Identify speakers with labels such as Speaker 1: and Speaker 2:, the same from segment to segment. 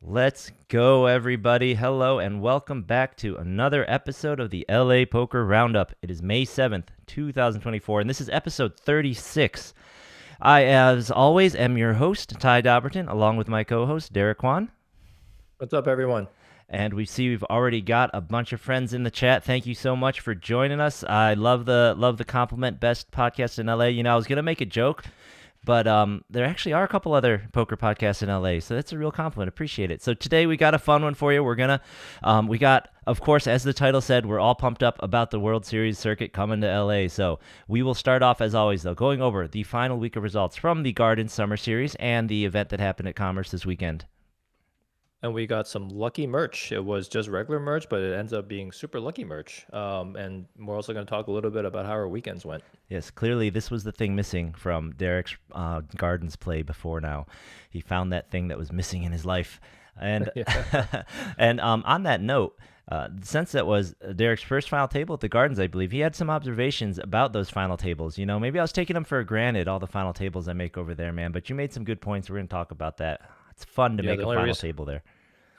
Speaker 1: Let's go, everybody. Hello, and welcome back to another episode of the LA Poker Roundup. It is May 7th, 2024, and this is episode 36. I, as always, am your host, Ty Dobberton, along with my co-host, Derek Kwan.
Speaker 2: What's up, everyone?
Speaker 1: And we see we've already got a bunch of friends in the chat. Thank you so much for joining us. I love the compliment, best podcast in LA. I was gonna make a joke, but there actually are a couple other poker podcasts in LA, so that's a real compliment. Appreciate it. So today we got a fun one for you. We got, of course, as the title said, we're all pumped up about the World Series circuit coming to LA. So we will start off, as always, though, going over the final week of results from the Garden Summer Series and the event that happened at Commerce this weekend.
Speaker 2: And we got some lucky merch. It was just regular merch, but it ends up being super lucky merch. And we're also going to talk a little bit about how our weekends went.
Speaker 1: Yes, clearly this was the thing missing from Derek's Gardens play before now. He found that thing that was missing in his life. And and on that note, since that was Derek's first final table at the Gardens, I believe, he had some observations about those final tables. Maybe I was taking them for granted, all the final tables I make over there, man. But you made some good points. We're going to talk about that. It's fun to make a final table there.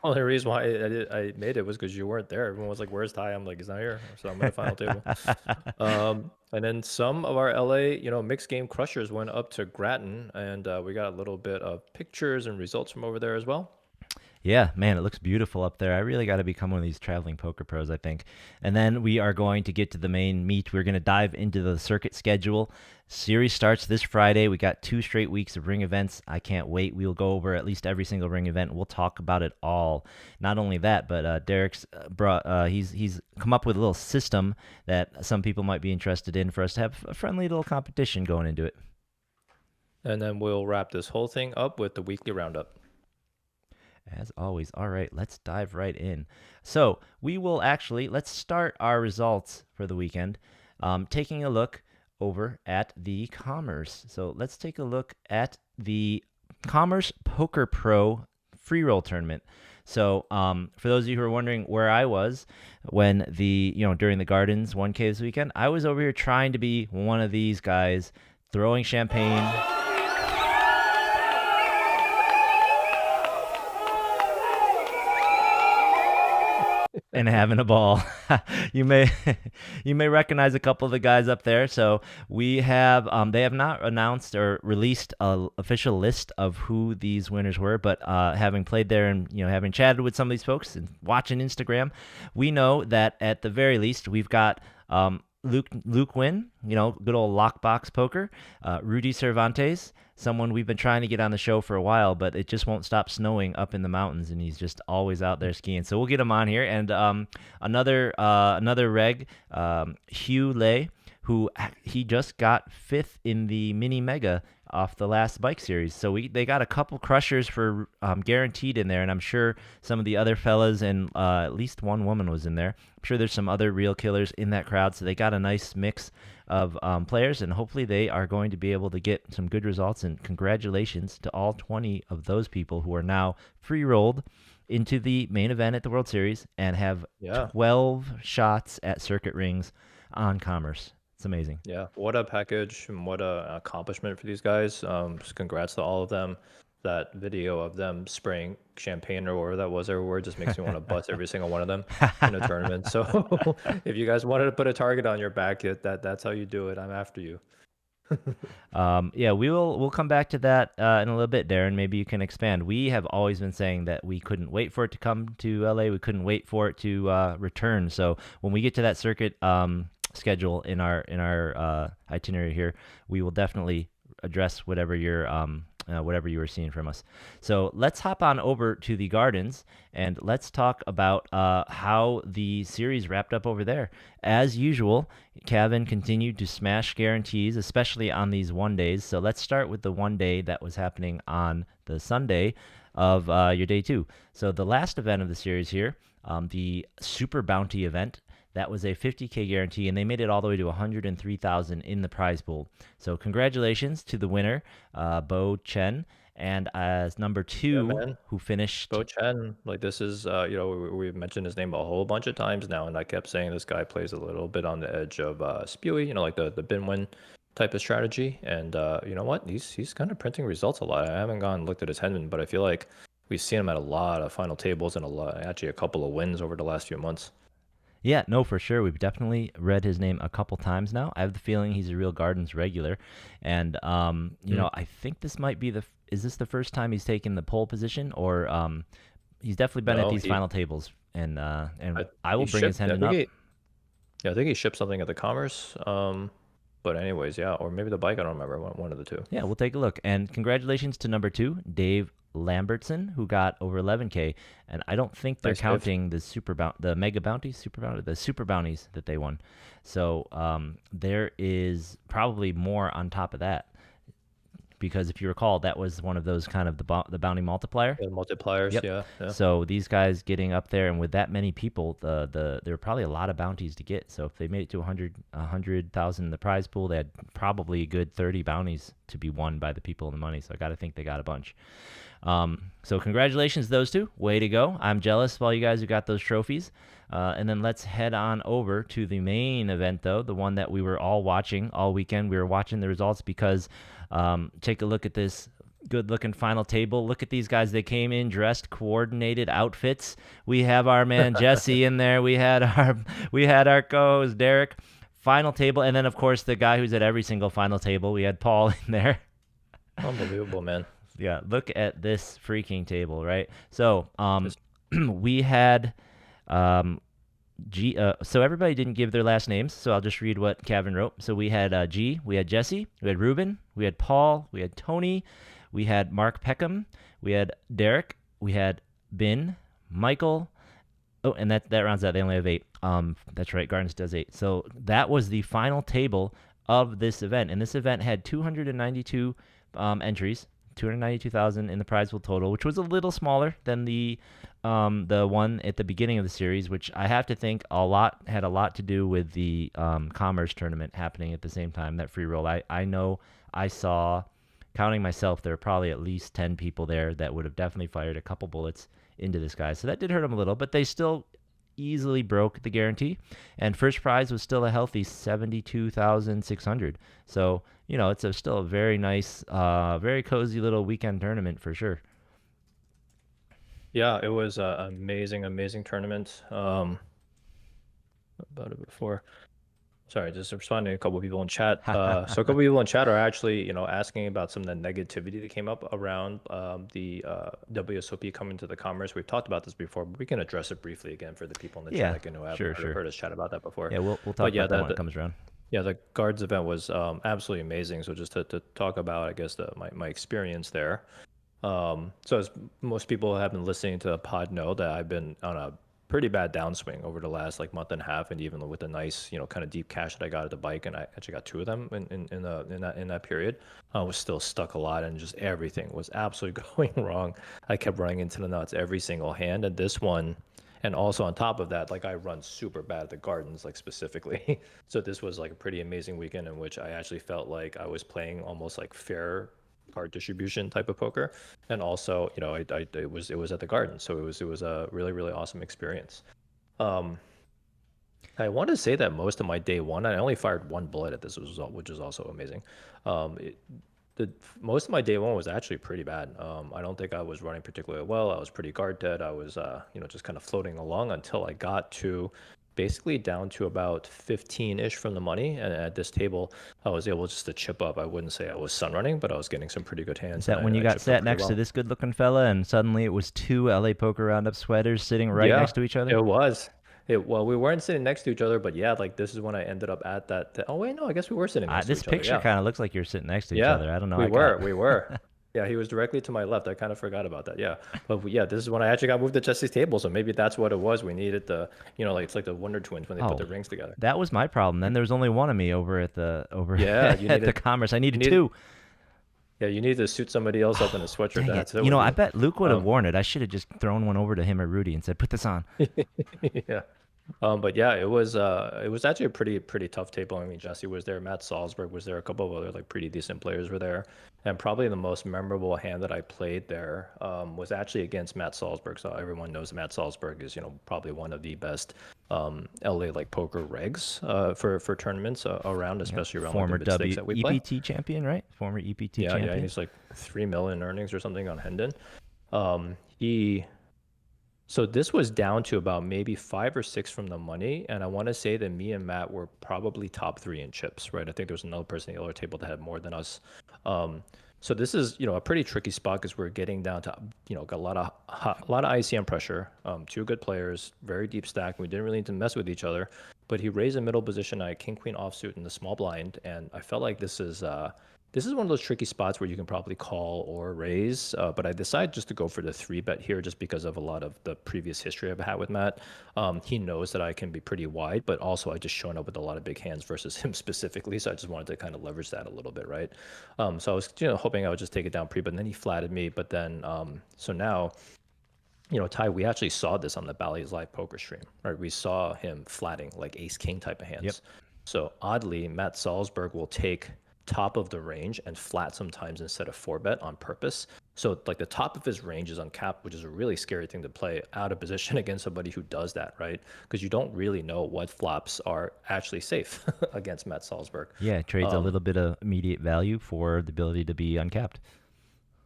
Speaker 2: The only reason why I made it was because you weren't there. Everyone was like, "Where's Ty?" I'm like, "He's not here." So I'm at the final table. And then some of our LA, mixed game crushers went up to Graton, and we got a little bit of pictures and results from over there as well.
Speaker 1: Yeah, man, it looks beautiful up there. I really got to become one of these traveling poker pros, I think. And then we are going to get to the main meat. We're going to dive into the circuit schedule. Series starts this Friday. We got 2 straight weeks of ring events. I can't wait. We'll go over at least every single ring event. We'll talk about it all. Not only that, but Derek's brought. He's come up with a little system that some people might be interested in for us to have a friendly little competition going into it.
Speaker 2: And then we'll wrap this whole thing up with the weekly roundup.
Speaker 1: As always. All right, let's dive right in. So let's start our results for the weekend, taking a look over at the Commerce. So let's take a look at the Commerce Poker Pro free roll tournament. So for those of you who are wondering where I was when during the Gardens 1K this weekend, I was over here trying to be one of these guys, throwing champagne. And having a ball. you may recognize a couple of the guys up there. So we have they have not announced or released an official list of who these winners were, but having played there and having chatted with some of these folks and watching Instagram, we know that at the very least we've got Luke Wynn, good old lockbox poker, Rudy Cervantes, someone we've been trying to get on the show for a while, but it just won't stop snowing up in the mountains, and he's just always out there skiing. So we'll get him on here. And another reg, Hugh Lay, who he just got 5th in the mini mega off the last bike series. So they got a couple crushers for guaranteed in there, and I'm sure some of the other fellas and at least one woman was in there. I'm sure there's some other real killers in that crowd, so they got a nice mix of players, and hopefully they are going to be able to get some good results. And congratulations to all 20 of those people who are now free rolled into the main event at the World Series and have 12 shots at circuit rings on Commerce. It's amazing.
Speaker 2: Yeah, what a package and what a accomplishment for these guys. Just congrats to all of them. That video of them spraying champagne or whatever that was everywhere just makes me want to bust every single one of them in a tournament. So if you guys wanted to put a target on your back, that's how you do it. I'm after you.
Speaker 1: We'll come back to that in a little bit, Darren. Maybe you can expand. We have always been saying that we couldn't wait for it to come to LA. We couldn't wait for it to return. So when we get to that circuit schedule in our itinerary here, we will definitely address whatever you were seeing from us. So let's hop on over to the Gardens and let's talk about how the series wrapped up over there. As usual, Kevin continued to smash guarantees, especially on these 1 days. So let's start with the 1 day that was happening on the Sunday of your day 2. So the last event of the series here, the Super Bounty event, that was a 50K guarantee, and they made it all the way to 103,000 in the prize pool. So congratulations to the winner, Bo Chen, and as number 2, who finished.
Speaker 2: Bo Chen, this is, we've mentioned his name a whole bunch of times now, and I kept saying this guy plays a little bit on the edge of spewy, like the bin win type of strategy. And you know what? He's kind of printing results a lot. I haven't gone and looked at his Henman, but I feel like we've seen him at a lot of final tables and actually a couple of wins over the last few months.
Speaker 1: Yeah, no, for sure. We've definitely read his name a couple times now. I have the feeling he's a real Gardens regular, and
Speaker 2: Mm.
Speaker 1: I think this might be is this the first time he's taken the pole position, or he's definitely been at
Speaker 2: No,
Speaker 1: these final tables, and
Speaker 2: I,
Speaker 1: I will
Speaker 2: he
Speaker 1: bring his
Speaker 2: shipped. I
Speaker 1: Hendon
Speaker 2: think
Speaker 1: up.
Speaker 2: I think he shipped something at the Commerce. But anyways, yeah, or maybe the bike. I don't remember. One of the two.
Speaker 1: Yeah, we'll take a look. And congratulations to number 2, Dave Lambertson, who got over 11K. And I don't think they're
Speaker 2: Nice, Dave.
Speaker 1: counting the mega bounty, the super bounties that they won. So there is probably more on top of that, because if you recall, that was one of those kind of the bounty multiplier.
Speaker 2: Yeah, multipliers.
Speaker 1: Yep.
Speaker 2: Yeah, yeah.
Speaker 1: So these guys getting up there, and with that many people, there were probably a lot of bounties to get. So if they made it to 100,000 in the prize pool, they had probably a good 30 bounties to be won by the people in the money. So I got to think they got a bunch. So congratulations, those two. Way to go. I'm jealous of all you guys who got those trophies. And then let's head on over to the main event, though, the one that we were all watching all weekend. We were watching the results because take a look at this good-looking final table. Look at these guys. They came in dressed, coordinated outfits. We have our man Jesse in there. We had our co-host Derek. Final table, and then of course the guy who's at every single final table. We had Paul in there.
Speaker 2: Unbelievable, man.
Speaker 1: Yeah, look at this freaking table, right? So,
Speaker 2: Just
Speaker 1: we had so everybody didn't give their last names, so I'll just read what Kevin wrote. So we had G, we had Jesse, we had Ruben, we had Paul, we had Tony, we had Mark Peckham, we had Derek, we had Bin, Michael. Oh, and that rounds out. They only have 8. That's right. Gardens does 8. So that was the final table of this event, and this event had 292 entries. 292,000 in the prize pool total, which was a little smaller than the one at the beginning of the series, which I have to think had a lot to do with the Commerce tournament happening at the same time, that free roll. I know I saw, counting myself, there were probably at least 10 people there that would have definitely fired a couple bullets into this guy. So that did hurt them a little, but they still easily broke the guarantee, and first prize was still a healthy 72,600. So it's still a very nice, very cozy little weekend tournament for sure.
Speaker 2: yeah, it was an amazing tournament. About it before. Sorry, just responding to a couple of people in chat. So a couple of people in chat are actually, asking about some of the negativity that came up around the WSOP coming to the Commerce. We've talked about this before, but we can address it briefly again for the people in the
Speaker 1: Yeah,
Speaker 2: chat again who haven't
Speaker 1: sure.
Speaker 2: heard us chat about that before.
Speaker 1: Yeah, we'll talk
Speaker 2: But yeah,
Speaker 1: about that when it comes around.
Speaker 2: yeah, the guards event was absolutely amazing. So just to talk about, I guess, my experience there. So as most people have been listening to the pod know, that I've been on a pretty bad downswing over the last month and a half, and even with the nice kind of deep cash that I got at the bike, and I actually got 2 of them in that period. I was still stuck a lot, and just everything was absolutely going wrong. I kept running into the nuts every single hand, and this one. And also on top of that, I run super bad at the gardens, specifically. So this was a pretty amazing weekend in which I actually felt like I was playing almost fair card distribution type of poker. And also, it was at the garden, so it was a really awesome experience. Um, I want to say that most of my day one, I only fired 1 bullet at this, which is also amazing. Um, it, Most of my day one was actually pretty bad. I don't think I was running particularly well. I was pretty guard dead. I was, just kind of floating along until I got to basically down to about 15-ish from the money. And at this table, I was able just to chip up. I wouldn't say I was sun running, but I was getting some pretty good hands.
Speaker 1: Is that when you got sat next to this good-looking fella, and suddenly it was 2 LA Poker Roundup sweaters sitting right next to each other?
Speaker 2: It was. Well, we weren't sitting next to each other, but yeah, this is when I ended up at that. Oh wait, no, I guess we were sitting next to each
Speaker 1: This
Speaker 2: other.
Speaker 1: picture kind of looks like you're sitting next to each
Speaker 2: Yeah,
Speaker 1: other. I don't know.
Speaker 2: we were. Yeah, he was directly to my left. I kind of forgot about that. Yeah, but yeah, this is when I actually got moved to Jesse's table. So maybe that's what it was. We needed the, it's like the Wonder Twins when they put the rings together.
Speaker 1: That was my problem. Then there was only one of me over at the
Speaker 2: at
Speaker 1: the Commerce. I needed 2.
Speaker 2: Yeah, you need to suit somebody else up in a sweatshirt. That's it.
Speaker 1: I bet Luke would have worn it. I should have just thrown one over to him or Rudy and said, "Put this on."
Speaker 2: Yeah. But yeah, it was actually a pretty tough table. I mean, Jesse was there, Matt Salzberg was there, a couple of other pretty decent players were there, and probably the most memorable hand that I played there was actually against Matt Salzberg. So everyone knows Matt Salzberg is probably one of the best LA poker regs for tournaments around, especially around
Speaker 1: former
Speaker 2: the mid stakes that we play.
Speaker 1: EPT champion, right? Former EPT champion.
Speaker 2: Yeah, he's 3 million earnings or something on Hendon. He So this was down to about maybe 5 or 6 from the money, and I want to say that me and Matt were probably top three in chips, right? I think there was another person at the other table that had more than us. Um, so this is, a pretty tricky spot because we're getting down to, got a lot of ICM pressure. Two good players, very deep stack. We didn't really need to mess with each other, but he raised a middle position. I had king queen offsuit in the small blind, and I felt like this is one of those tricky spots where you can probably call or raise, but I decided just to go for the 3-bet here just because of a lot of the previous history I've had with Matt. He knows that I can be pretty wide, but also I just shown up with a lot of big hands versus him specifically, so I just wanted to kind of leverage that a little bit, right? So I was, hoping I would just take it down pre, but then he flatted me. But then, so now, Ty, we actually saw this on the Bally's live poker stream, right? We saw him flatting like ace king type of
Speaker 1: Yep.
Speaker 2: hands. So oddly, Matt Salzberg will take top of the range and flat sometimes instead of 4-bet on purpose. So like the top of his range is uncapped, which is a really scary thing to play out of position against somebody who does that, right? Because you don't really know what flops are actually safe against Matt Salzberg.
Speaker 1: Yeah, it trades a little bit of immediate value for the ability to be uncapped.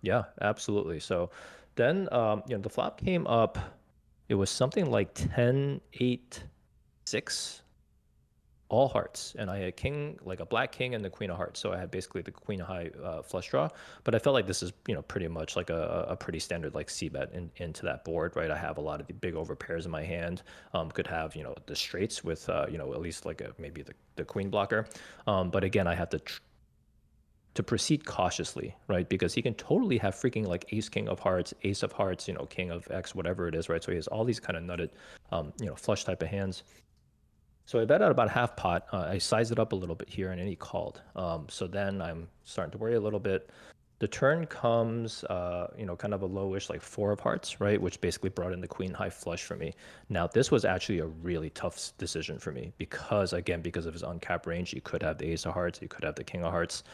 Speaker 2: Yeah, absolutely. So then, the flop came up. It was something like 10-8-6, all hearts, and I had king, like a black king and the queen of hearts. So I had basically the queen of high flush draw. But I felt like this is, pretty much like a pretty standard like c bet into that board, right? I have a lot of the big over pairs in my hand. Could have, the straights with, at least like maybe the queen blocker. But again, I have to proceed cautiously, right? Because he can totally have freaking like ace king of hearts, ace of hearts, king of X, whatever it is, right? So he has all these kind of nutted, flush type of hands. So I bet out about half pot. I sized it up a little bit here, and then he called. So then I'm starting to worry a little bit. The turn comes, kind of a lowish like 4 of hearts, right? Which basically brought in the queen high flush for me. Now, this was actually a really tough decision for me because, again, because of his uncapped range, he could have the ace of hearts, he could have the king of hearts.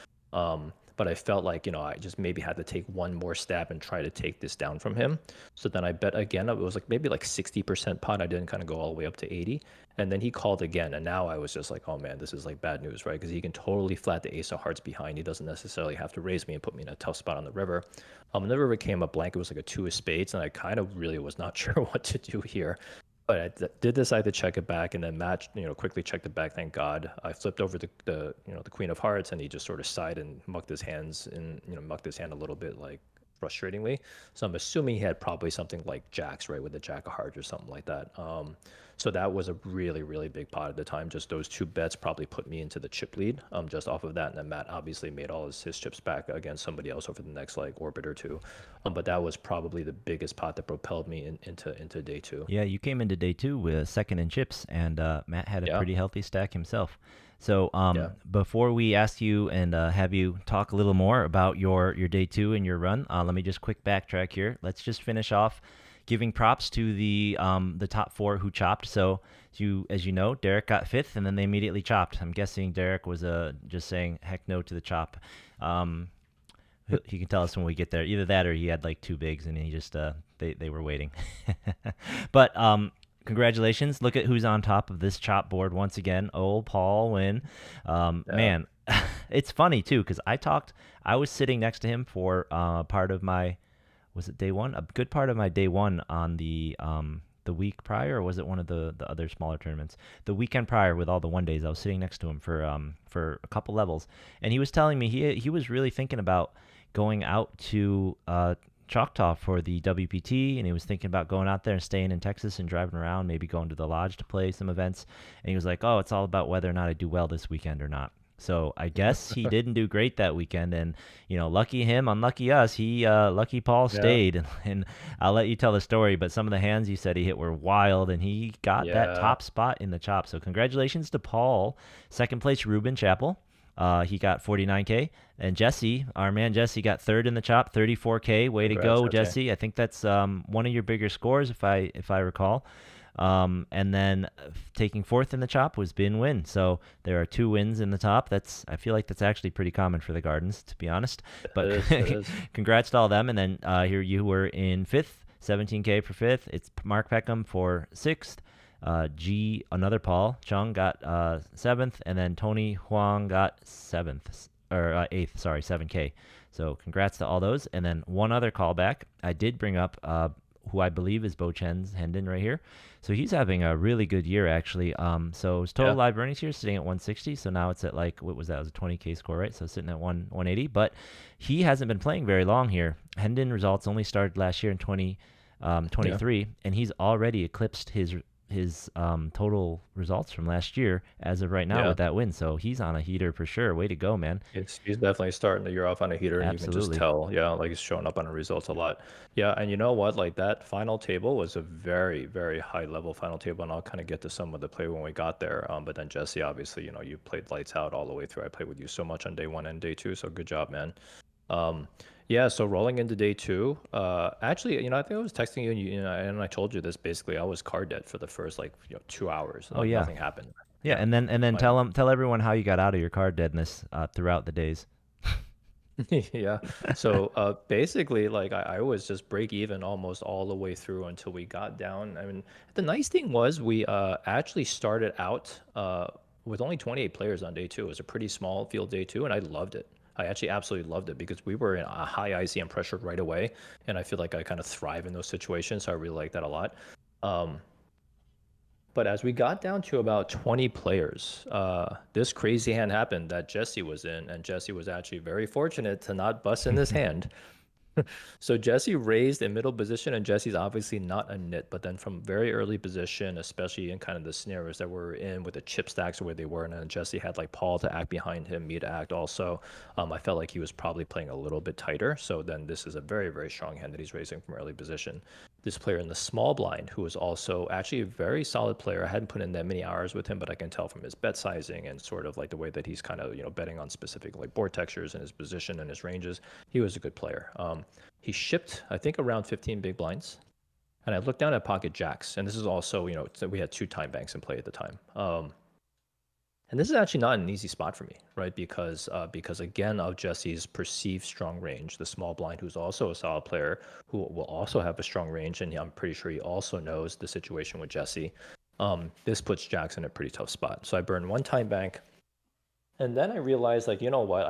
Speaker 2: But I felt like, I just maybe had to take one more stab and try to take this down from him. So then I bet again. It was like maybe like 60% pot. I didn't kind of go all the way up to 80. And then he called again. And now I was just like, oh man, this is like bad news, right? Because he can totally flat the ace of hearts behind. He doesn't necessarily have to raise me and put me in a tough spot on the river. The river came up blank. It was like a 2 of spades. And I kind of really was not sure what to do here. But I did decide to check it back, and then Matt, quickly checked it back. Thank God. I flipped over the Queen of Hearts, and he just sort of sighed and mucked his hands and mucked his hand a little bit, like frustratingly. So I'm assuming he had probably something like jacks, right, with a jack of hearts or something like that. So that was a really, really big pot at the time. Just those 2 bets probably put me into the chip lead, just off of that. And then Matt obviously made all his chips back against somebody else over the next like orbit or two. But that was probably the biggest pot that propelled me into day 2.
Speaker 1: Yeah, you came into day 2 with second in chips, and Matt had a
Speaker 2: Yeah,
Speaker 1: pretty healthy stack himself. So
Speaker 2: yeah.
Speaker 1: before we ask you and have you talk a little more about your day 2 and your run, let me just quick backtrack here. Let's just finish off giving props to the top 4 who chopped. So as you know, Derek got 5th, and then they immediately chopped. I'm guessing Derek was just saying heck no to the chop. He can tell us when we get there. Either that or he had like 2 bigs and he just they were waiting. But congratulations. Look at who's on top of this chop board once again. Oh, Paul Wynn.
Speaker 2: Yeah.
Speaker 1: Man, it's funny too because I was sitting next to him for part of my, was it day 1? A good part of my day 1 on the week prior, or was it one of the other smaller tournaments? The weekend prior with all the 1 days, I was sitting next to him for a couple levels, and he was telling me he was really thinking about going out to Choctaw for the WPT, and he was thinking about going out there and staying in Texas and driving around, maybe going to the lodge to play some events. And he was like, "Oh, it's all about whether or not I do well this weekend or not." So I guess he didn't do great that weekend, and lucky him, unlucky us. Lucky Paul
Speaker 2: Yeah.
Speaker 1: stayed, and I'll let you tell the story. But some of the hands he said he hit were wild, and he got that
Speaker 2: Yeah.
Speaker 1: top spot in the chop. So congratulations to Paul. Second place, Ruben Chappell. He got 49K, and Jesse, our man Jesse, got 3rd in the chop, 34K. Way to
Speaker 2: Congrats,
Speaker 1: go,
Speaker 2: Jesse.
Speaker 1: Jesse! I think that's one of your bigger scores, if I recall. And then taking 4th in the chop was Bin Win. So there are 2 wins in the top. I feel like that's actually pretty common for the Gardens, to be honest.
Speaker 2: It
Speaker 1: But
Speaker 2: is. It is.
Speaker 1: congrats to all them. And then here you were in 5th, 17K for 5th. It's Mark Peckham for 6th. Another Paul Chung got 7th, and then Tony Huang got 7th. or eighth, sorry, 7K. So congrats to all those. And then one other callback, I did bring up who I believe is Bo Chen's Hendon right here. So he's having a really good year actually. So his total
Speaker 2: Yeah.
Speaker 1: live earnings here is sitting at 160. So now it's at like what was that? It was a 20K score, right? So sitting at 180. But he hasn't been playing very long here. Hendon results only started last year in
Speaker 2: Yeah.
Speaker 1: 23, and he's already eclipsed his total results from last year as of right now
Speaker 2: Yeah.
Speaker 1: with that win. So he's on a heater for sure. Way to go, man.
Speaker 2: He's definitely starting the year off on a heater, and you can just
Speaker 1: Absolutely.
Speaker 2: tell, yeah, like he's showing up on the results a lot. Yeah, and you know what? Like that final table was a very, very high level final table, and I'll kind of get to some of the play when we got there. But then Jesse, obviously, you played lights out all the way through. I played with you so much on day one and day two, so good job, man. Um, yeah, so rolling into day two, actually, I think I was texting you, and I told you this basically. I was card dead for the first like 2 hours.
Speaker 1: Oh yeah,
Speaker 2: Nothing happened.
Speaker 1: yeah,
Speaker 2: Yeah,
Speaker 1: and then
Speaker 2: my
Speaker 1: tell everyone how you got out of your card deadness throughout the days.
Speaker 2: yeah. So basically, like I was just break even almost all the way through until we got down. I mean, the nice thing was we actually started out with only 28 players on day two. It was a pretty small field day two, and I loved it. I actually absolutely loved it because we were in a high ICM pressure right away, and I feel like I kind of thrive in those situations. So I really like that a lot. Um, but as we got down to about 20 players, this crazy hand happened that Jesse was in, and Jesse was actually very fortunate to not bust in this hand. So Jesse raised in middle position, and Jesse's obviously not a nit, but then from very early position, especially in kind of the scenarios that we're in with the chip stacks or where they were, and then Jesse had like Paul to act behind him, me to act also. I felt like he was probably playing a little bit tighter. So then this is a very, very strong hand that he's raising from early position. This player in the small blind, who is also actually a very solid player. I hadn't put in that many hours with him, but I can tell from his bet sizing and sort of like the way that he's kind of, betting on specific like board textures and his position and his ranges. He was a good player. He shipped, I think, around 15 big blinds. And I looked down at pocket jacks, and this is also, we had two time banks in play at the time. And this is actually not an easy spot for me, right? Because again of Jesse's perceived strong range, the small blind, who's also a solid player, who will also have a strong range, and I'm pretty sure he also knows the situation with Jesse. This puts Jacks in a pretty tough spot. So I burned one time bank, and then I realized, like, you know what?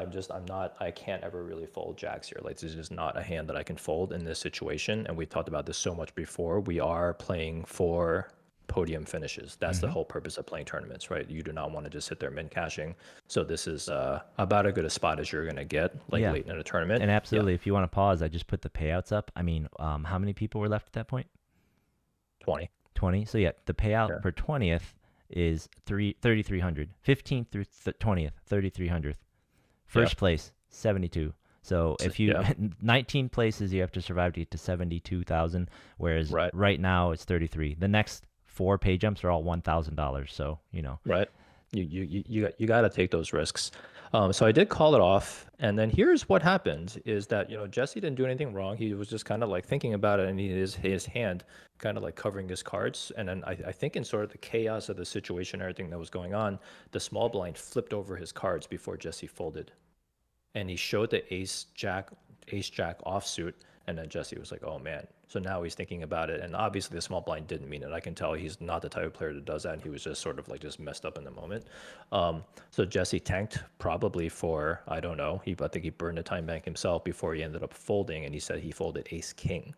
Speaker 2: I can't ever really fold jacks here. Like, this is just not a hand that I can fold in this situation. And we talked about this so much before. We are playing for podium finishes. That's the
Speaker 1: Hmm.
Speaker 2: whole purpose of playing tournaments, right? You do not want to just sit there min cashing. So this is about as good a spot as you're going to get, like
Speaker 1: Yeah,
Speaker 2: late in a tournament.
Speaker 1: and
Speaker 2: Yeah,
Speaker 1: absolutely. If you want to pause, I just put the payouts up. I mean, how many people were left at that point?
Speaker 2: 20.
Speaker 1: 20. So yeah, the payout
Speaker 2: Yeah,
Speaker 1: for 20th is 3,300. 15th through 20th, 3,300.
Speaker 2: yeah,
Speaker 1: First place, 72. So if you
Speaker 2: yeah,
Speaker 1: 19 places you have to survive to get to 72,000, whereas
Speaker 2: right.
Speaker 1: right now it's 33. The next four pay jumps are all $1,000. So,
Speaker 2: Right. You got to take those risks. So I did call it off, and then here's what happened: is that Jesse didn't do anything wrong. He was just kind of like thinking about it, and his hand kind of like covering his cards. And then I think in sort of the chaos of the situation, everything that was going on, the small blind flipped over his cards before Jesse folded, and he showed the ace jack offsuit, and then Jesse was like, oh man. So now he's thinking about it, and obviously the small blind didn't mean it. I can tell he's not the type of player that does that, and he was just sort of like just messed up in the moment. So Jesse tanked probably for, I don't know, I think he burned a time bank himself before he ended up folding, and he said he folded ace king,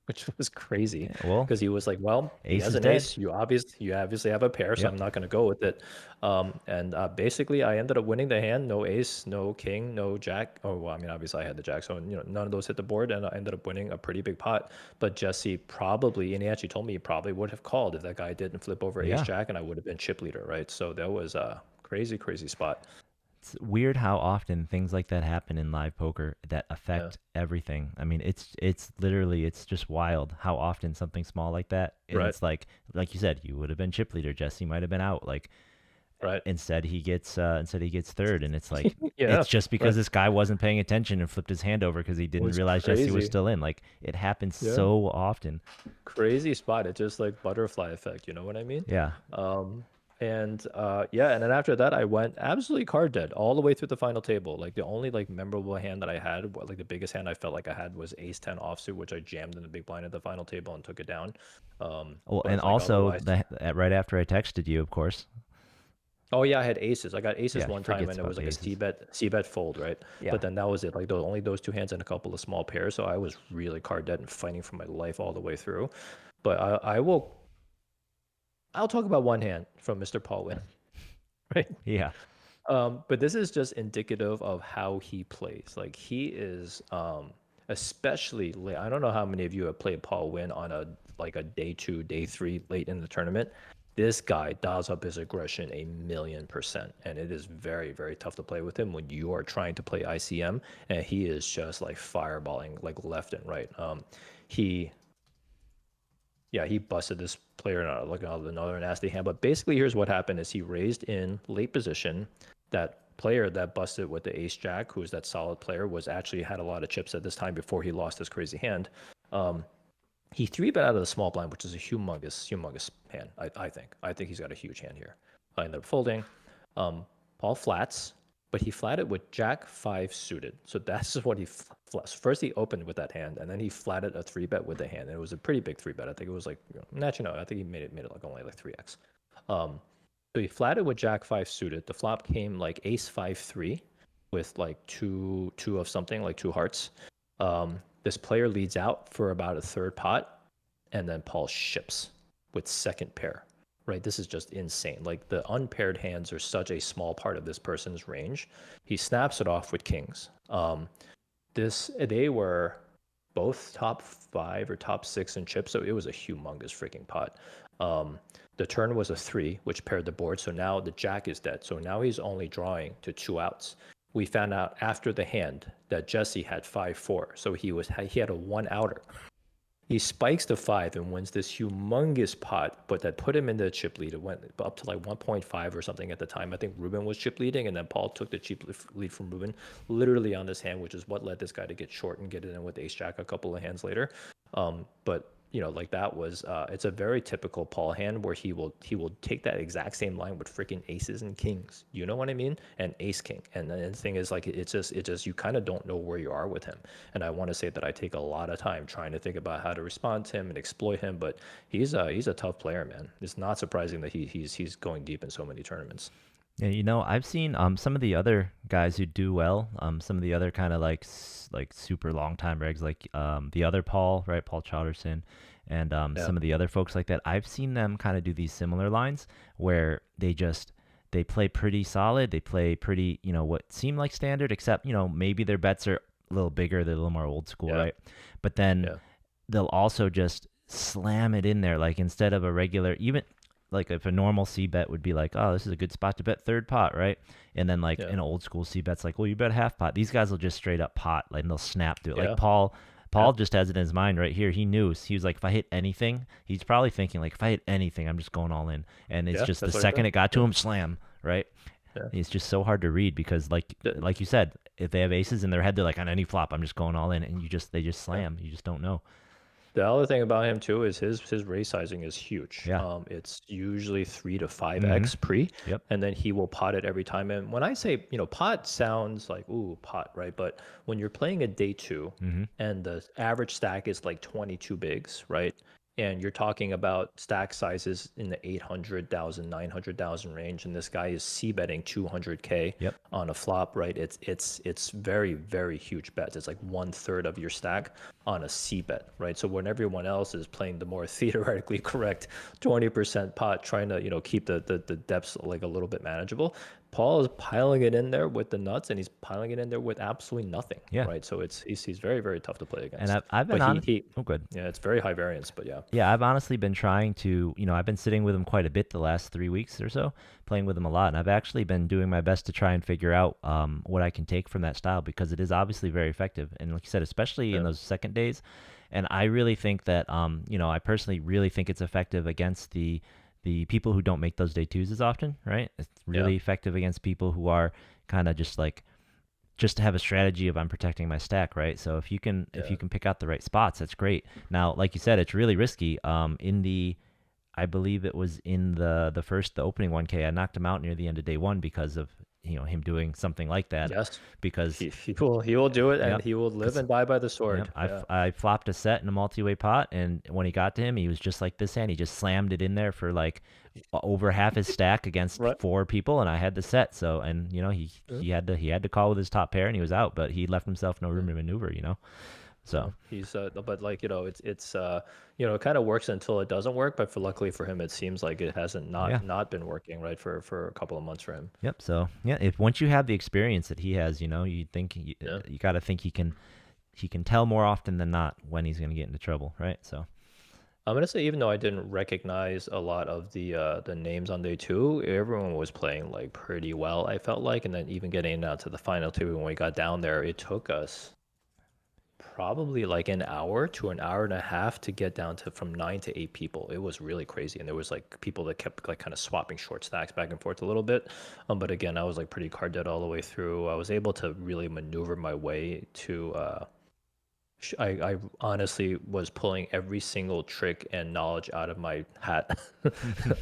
Speaker 2: which was crazy
Speaker 1: yeah, well,
Speaker 2: because he was like, well, he
Speaker 1: ace
Speaker 2: has
Speaker 1: is
Speaker 2: an
Speaker 1: dead.
Speaker 2: ace. You obviously have a pair, so
Speaker 1: Yep.
Speaker 2: I'm not going to go with it. And basically, I ended up winning the hand. No ace, no king, no jack. Oh, well, I mean, obviously, I had the jack, so none of those hit the board, and I ended up winning a pretty big pot. But Jesse probably, and he actually told me he probably would have called if that guy didn't flip over ace
Speaker 1: Yeah.
Speaker 2: jack, and I would have been chip leader, right? So that was a crazy, crazy spot.
Speaker 1: It's weird how often things like that happen in live poker that
Speaker 2: Yeah,
Speaker 1: affect everything. I mean, it's literally it's just wild how often something small like that, and
Speaker 2: right,
Speaker 1: it's like you said, you would have been chip leader. Jesse might have been out. Like
Speaker 2: right.
Speaker 1: instead he gets third, and it's like
Speaker 2: Yeah,
Speaker 1: it's just because
Speaker 2: right.
Speaker 1: this guy wasn't paying attention and flipped his hand over because he
Speaker 2: It
Speaker 1: didn't
Speaker 2: was
Speaker 1: realize Jesse was
Speaker 2: crazy.
Speaker 1: still in. Like it happens
Speaker 2: Yeah.
Speaker 1: so often.
Speaker 2: Crazy spot. It's just like butterfly effect, you know what I mean?
Speaker 1: Yeah.
Speaker 2: Um, and yeah, and then after that, I went absolutely card dead all the way through the final table. Like the only like memorable hand that I had, like the biggest hand I felt like I had was Ace 10 offsuit, which I jammed in the big blind at the final table and took it down.
Speaker 1: Well, and
Speaker 2: But like
Speaker 1: also
Speaker 2: otherwise,
Speaker 1: right after I texted you, of course.
Speaker 2: Oh yeah, I had aces. I got aces
Speaker 1: Yeah, he
Speaker 2: one time,
Speaker 1: forgets
Speaker 2: and it
Speaker 1: about
Speaker 2: was
Speaker 1: the
Speaker 2: like a
Speaker 1: aces.
Speaker 2: C bet fold, right?
Speaker 1: Yeah.
Speaker 2: But then that was it. Like those only those two hands and a couple of small pairs. So I was really card dead and fighting for my life all the way through. But I'll talk about one hand from Mr. Paul Wynn, right?
Speaker 1: Yeah.
Speaker 2: But this is just indicative of how he plays. Like he is, especially late. I don't know how many of you have played Paul Wynn on a like a day two, day three, late in the tournament. This guy dials up his aggression 1,000,000%, and it is very, very tough to play with him when you are trying to play ICM, and he is just like fireballing like left and right. He yeah, he busted this player out like out of another nasty hand. But basically, here's what happened: is he raised in late position. That player that busted with the ace jack, who's that solid player, was actually had a lot of chips at this time before he lost his crazy hand. Um, he three bet out of the small blind, which is a humongous, humongous hand. I think. I think he's got a huge hand here. I ended up folding. Paul flats, but he flatted with Jack 5 suited. So that's what he flats. First, he opened with that hand, and then he flatted a 3 bet with the hand. And it was a pretty big 3 bet. I think it was like, actually, no, I think he made it like only like 3x. So he flatted with Jack 5 suited. The flop came like Ace 5 3 with like two of something, like two hearts. This player leads out for about a third pot, and then Paul ships with second pair. Right, this is just insane. Like the unpaired hands are such a small part of this person's range. He snaps it off with kings. They were both top 5 or top 6 in chips, so it was a humongous freaking pot. The turn was a 3, which paired the board. So now the jack is dead. So now he's only drawing to 2 outs. We found out after the hand that Jesse had 5-4, so he had a 1 outer. He spikes to 5 and wins this humongous pot, but that put him in the chip lead. It went up to like 1.5 or something at the time. I think Ruben was chip leading, and then Paul took the chip lead from Ruben, literally on this hand, which is what led this guy to get short and get it in with ace jack a couple of hands later. But like that was it's a very typical Paul hand where he will take that exact same line with freaking aces and kings. You know what I mean? And ace king. And the thing is, like, it's just you kind of don't know where you are with him. And I want to say that I take a lot of time trying to think about how to respond to him and exploit him. But he's a tough player, man. It's not surprising that he's going deep in so many tournaments.
Speaker 1: Yeah, I've seen some of the other guys who do well, some of the other kind of like super long time regs, like the other Paul, right, Paul Chowderson, and
Speaker 2: Yeah,
Speaker 1: some of the other folks like that. I've seen them kind of do these similar lines where they play pretty solid, they play pretty, what seem like standard, except maybe their bets are a little bigger, they're a little more old school,
Speaker 2: yeah,
Speaker 1: right? But then
Speaker 2: yeah,
Speaker 1: they'll also just slam it in there, like instead of a regular, even like if a normal C bet would be like, oh, this is a good spot to bet third pot, right? And then like
Speaker 2: yeah,
Speaker 1: an old school C bet's like, well, you bet half pot. These guys will just straight up pot, like, and they'll snap to it. Like
Speaker 2: yeah,
Speaker 1: Paul
Speaker 2: yeah,
Speaker 1: just has it in his mind right here. He was like, if I hit anything, he's probably thinking like, if I hit anything, I'm just going all in. And it's
Speaker 2: yeah.
Speaker 1: just the
Speaker 2: That's what I
Speaker 1: second
Speaker 2: said.
Speaker 1: it got to
Speaker 2: Yeah,
Speaker 1: him, slam, right?
Speaker 2: yeah.
Speaker 1: It's just so hard to read because like you said, if they have aces in their head, they're like, on any flop, I'm just going all in, and they just
Speaker 2: Yeah.
Speaker 1: slam. You just don't know.
Speaker 2: The other thing about him too is his raise sizing is huge.
Speaker 1: Yeah.
Speaker 2: It's usually 3 to 5
Speaker 1: Mm-hmm.
Speaker 2: x pre,
Speaker 1: Yep.
Speaker 2: and then he will pot it every time. And when I say pot sounds like ooh pot, right? But when you're playing a day two,
Speaker 1: Mm-hmm.
Speaker 2: and the average stack is like 22 bigs, right? And you're talking about stack sizes in the 800,000, 900,000 range, and this guy is c betting 200K
Speaker 1: Yep.
Speaker 2: on a flop, right? It's very, very huge bets. It's like 1/3 of your stack on a c bet, right? So when everyone else is playing the more theoretically correct 20% pot, trying to keep the depths like a little bit manageable, Paul is piling it in there with the nuts, and he's piling it in there with absolutely nothing,
Speaker 1: Yeah.
Speaker 2: right? So he's very, very tough to play
Speaker 1: And
Speaker 2: against.
Speaker 1: I've been
Speaker 2: But
Speaker 1: on.
Speaker 2: he
Speaker 1: Oh, good.
Speaker 2: yeah, it's very high variance, but yeah.
Speaker 1: Yeah, I've honestly been trying to, I've been sitting with him quite a bit the last 3 weeks or so, playing with him a lot. And I've actually been doing my best to try and figure out what I can take from that style because it is obviously very effective. And like you said, especially in
Speaker 2: Yeah.
Speaker 1: those second days. And I really think that, I personally really think it's effective against the people who don't make those day twos as often, right? It's
Speaker 2: Yeah.
Speaker 1: really effective against people who are kind of just to have a strategy of I'm protecting my stack, right? So if
Speaker 2: Yeah.
Speaker 1: you can pick out the right spots, that's great. Now, like you said, it's really risky. I believe it was in the opening 1K, I knocked him out near the end of day one because of him doing something like that,
Speaker 2: Yes,
Speaker 1: because
Speaker 2: he will do it, and
Speaker 1: yep,
Speaker 2: he will live
Speaker 1: because
Speaker 2: and die by the
Speaker 1: yep,
Speaker 2: sword. Yeah.
Speaker 1: I flopped a set in a multi-way pot, and when he got to him, he was just like this hand. He just slammed it in there for like over half his stack against
Speaker 2: Right.
Speaker 1: four people, and I had the set. So, and
Speaker 2: Yeah.
Speaker 1: he had to call with his top pair, and he was out, but he left himself no
Speaker 2: Yeah.
Speaker 1: room to maneuver.
Speaker 2: Yeah.
Speaker 1: So
Speaker 2: He's but like it kind of works until it doesn't work. But for luckily for him, it seems like it hasn't
Speaker 1: yeah,
Speaker 2: not been working right for a couple of months for him.
Speaker 1: yep. So yeah, if once you have the experience that he has, you think
Speaker 2: Yeah.
Speaker 1: you got to think he can tell more often than not when he's going to get into trouble, right? So
Speaker 2: I'm gonna say even though I didn't recognize a lot of the names on day two, everyone was playing like pretty well. I felt like, and then even getting down to the final two when we got down there, it took us probably like an hour to an hour and a half to get down to from 9 to 8 people. It was really crazy, and there was like people that kept like kind of swapping short stacks back and forth a little bit. But again, I was like pretty card dead all the way through. I was able to really maneuver my way to I honestly was pulling every single trick and knowledge out of my hat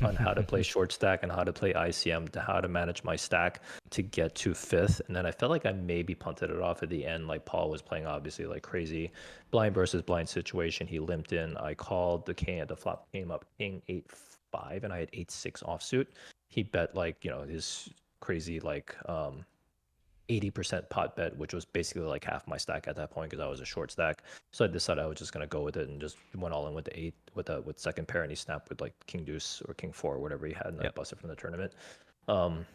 Speaker 2: on how to play short stack and how to play ICM, to how to manage my stack to get to fifth. And then I felt like I maybe punted it off at the end. Like Paul was playing obviously like crazy blind versus blind situation. He limped in. I called the king at the flop, came up king 8-5, and I had 8-6 offsuit. He bet like, his crazy like 80% pot bet, which was basically like half my stack at that point because I was a short stack. So I decided I was just gonna go with it and just went all in with the eight with second pair, and he snapped with like king deuce or king four, whatever he had, and I
Speaker 1: yep.
Speaker 2: busted from the tournament. Um,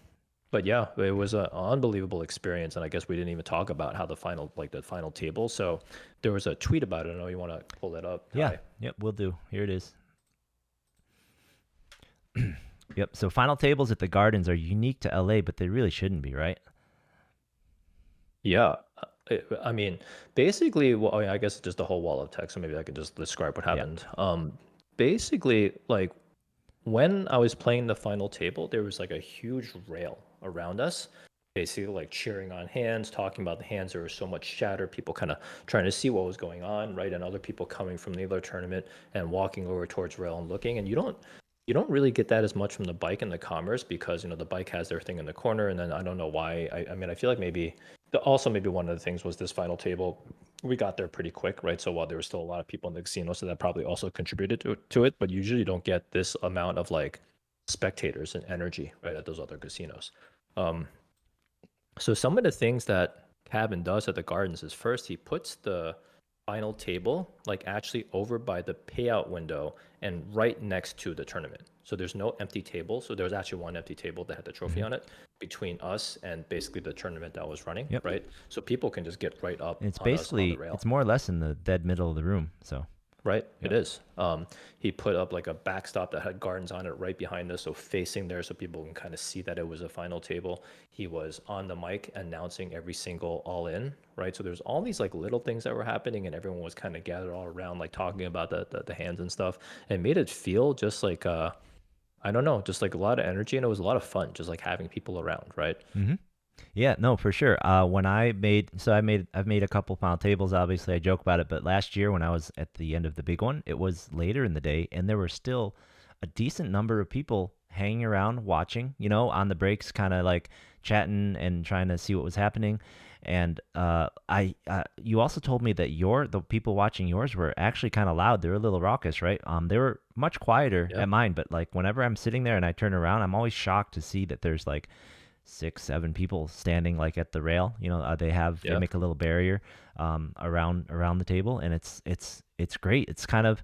Speaker 2: but yeah, it was an unbelievable experience, and I guess we didn't even talk about how the final table. So there was a tweet about it. I know you want to pull that up,
Speaker 1: Yeah,
Speaker 2: Ty.
Speaker 1: yep, we'll do. Here it is. Yep. So final tables at the Gardens are unique to LA, but they really shouldn't be, right?
Speaker 2: Yeah. I mean, basically, well, I guess it's just a whole wall of text, so maybe I could just describe what
Speaker 1: Yeah.
Speaker 2: happened. Basically, like when I was playing the final table, there was like a huge rail around us, basically like cheering on hands, talking about the hands. There was so much chatter, people kind of trying to see what was going on, right? And other people coming from the other tournament and walking over towards rail and looking. And you don't really get that as much from the bike and the Commerce because the bike has their thing in the corner. And then I don't know why. I mean, I feel like maybe one of the things was this final table. We got there pretty quick, right? So while there was still a lot of people in the casino, so that probably also contributed to it. But usually you don't get this amount of like spectators and energy, right, at those other casinos. Um, so some of the things that Cabin does at the Gardens is first he puts the final table like actually over by the payout window and right next to the tournament. So there's no empty table. So there was actually one empty table that had the trophy
Speaker 1: Hmm.
Speaker 2: on it between us and basically the tournament that was running,
Speaker 1: Yep.
Speaker 2: right? So people can just get right up
Speaker 1: And it's
Speaker 2: on us on the
Speaker 1: basically
Speaker 2: rail.
Speaker 1: it's more or less in the dead middle of the room. So
Speaker 2: Right, it
Speaker 1: yep.
Speaker 2: is. He put up like a backstop that had gardens on it right behind us, so facing there, so people can kind of see that it was a final table. He was on the mic announcing every single all in, right? So there's all these like little things that were happening, and everyone was kind of gathered all around, like talking about the hands and stuff. And made it feel just like I don't know, just like a lot of energy, and it was a lot of fun, just like having people around, right?
Speaker 1: Hmm. Yeah, no, for sure. When I've made a couple final tables. Obviously, I joke about it, but last year when I was at the end of the big one, it was later in the day, and there were still a decent number of people hanging around watching. On the breaks, kind of like chatting and trying to see what was happening. And you also told me that the people watching yours were actually kind of loud. They were a little raucous, right? They were much quieter
Speaker 2: Yeah,
Speaker 1: at mine, but like whenever I'm sitting there and I turn around, I'm always shocked to see that there's like 6, 7 people standing like at the rail. They
Speaker 2: yeah.
Speaker 1: make a little barrier around the table, and it's great. It's kind of,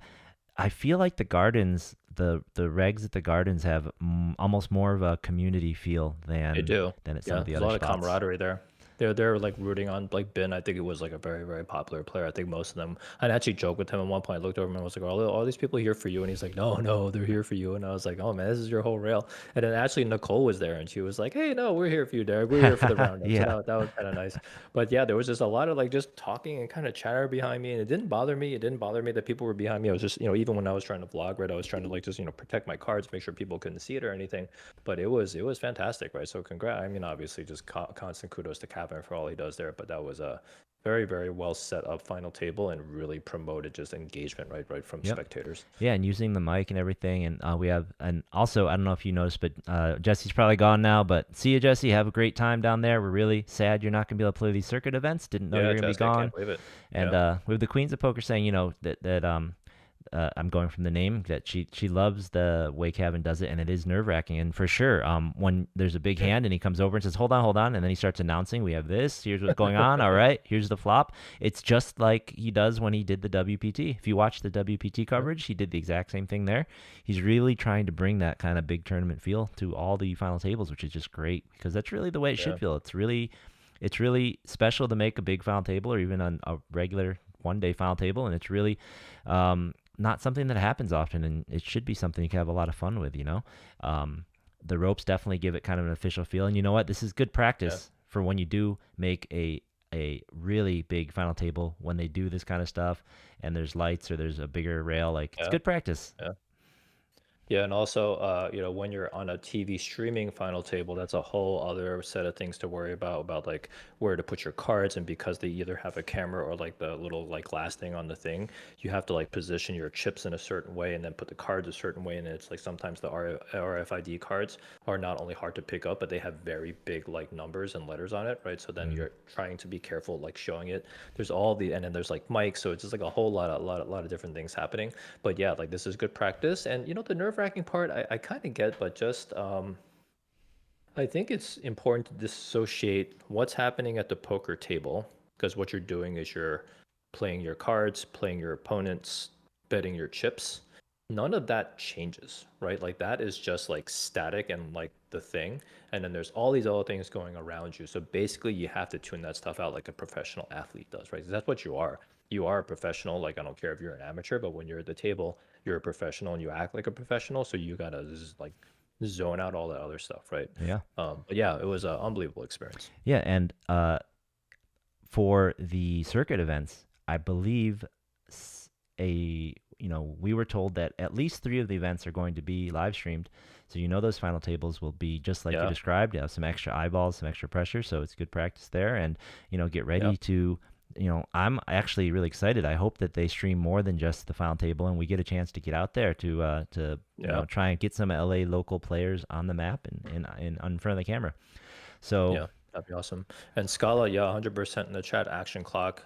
Speaker 1: I feel like the Gardens, the regs at the Gardens have almost more of a community feel
Speaker 2: They do.
Speaker 1: than at some
Speaker 2: Yeah,
Speaker 1: of the
Speaker 2: there's a
Speaker 1: other
Speaker 2: lot of
Speaker 1: spots.
Speaker 2: camaraderie there. They're like rooting on like Ben. I think it was like a very very popular player. I think most of them. I'd actually joked with him at one point. I looked over him and I was like, all these people here for you?" And he's like, "No, no, they're here for you." And I was like, "Oh man, this is your whole rail." And then actually Nicole was there and she was like, "Hey, no, we're here for you, Derek. We're here for the roundup." So
Speaker 1: Yeah.
Speaker 2: that was kind of nice. But yeah, there was just a lot of like just talking and kind of chatter behind me, and it didn't bother me. It didn't bother me that people were behind me. I was just even when I was trying to vlog, right, I was trying to like just protect my cards, make sure people couldn't see it or anything. But it was fantastic, right? So congrats. I mean, obviously, just constant kudos to Kevin for all he does there. But very, very well set up final table and really promoted just engagement right from
Speaker 1: Yep.
Speaker 2: spectators.
Speaker 1: Yeah, and using the mic and everything, and we have, and also I don't know if you noticed, but Jesse's probably gone now. But see you, Jesse. Have a great time down there. We're really sad you're not going to be able to play these circuit events. Didn't know you
Speaker 2: Yeah,
Speaker 1: were going to be
Speaker 2: Jesse, I can't
Speaker 1: gone.
Speaker 2: believe it.
Speaker 1: And
Speaker 2: Yeah.
Speaker 1: we have the Queens of Poker saying, that I'm going from the name that she loves the way Kevin does it, and it is nerve wracking. And for sure, when there's a big
Speaker 2: Yeah.
Speaker 1: hand and he comes over and says, hold on," and then he starts announcing, "We have this. Here's what's going on. All right, here's the flop." It's just like he does when he did the WPT. If you watch the WPT
Speaker 2: Yeah.
Speaker 1: coverage, he did the exact same thing there. He's really trying to bring that kind of big tournament feel to all the final tables, which is just great because that's really the way it should
Speaker 2: Yeah.
Speaker 1: feel. It's really special to make a big final table or even on a regular 1 day final table, and it's really not something that happens often, and it should be something you can have a lot of fun with. Um, the ropes definitely give it kind of an official feel, and you know what? This is good
Speaker 2: Yeah.
Speaker 1: practice for when you do make a really big final table when they do this kind of stuff, and there's lights or there's a bigger rail. Like it's
Speaker 2: Yeah.
Speaker 1: good practice.
Speaker 2: Yeah. Yeah, and also, when you're on a TV streaming final table, that's a whole other set of things to worry about like where to put your cards, and because they either have a camera or like the little like glass thing on the thing, you have to like position your chips in a certain way and then put the cards a certain way, and it's like sometimes the RFID cards are not only hard to pick up, but they have very big like numbers and letters on it, right? So then
Speaker 1: Mm.
Speaker 2: you're trying to be careful like showing it. There's all the and then there's like mics, so it's just like a whole lot of different things happening. But yeah, like this is good practice. And the nerve-wracking part I kind of get, but just I think it's important to dissociate what's happening at the poker table, because what you're doing is you're playing your cards, playing your opponents, betting your chips. None of that changes, right? Like that is just like static and like the thing. And then there's all these other things going around you. So basically you have to tune that stuff out like a professional athlete does, right? 'Cause that's what you are. You are a professional. Like I don't care if you're an amateur, but when you're at the table, you're a professional and you act like a professional. So you gotta just like zone out all that other stuff, right?
Speaker 1: Yeah,
Speaker 2: But yeah, it was an unbelievable experience.
Speaker 1: yeah, and for the circuit events, I believe we were told that at least 3 of the events are going to be live streamed. So those final tables will be just like you
Speaker 2: Yeah,
Speaker 1: described. You have some extra eyeballs, some extra pressure, so it's good practice there. And get
Speaker 2: yeah,
Speaker 1: ready to. I'm actually really excited. I hope that they stream more than just the final table, and we get a chance to get out there to
Speaker 2: yeah,
Speaker 1: try and get some LA local players on the map and in front of the camera. So
Speaker 2: yeah. That'd be awesome. And Scala, yeah, 100% in the chat. Action clock.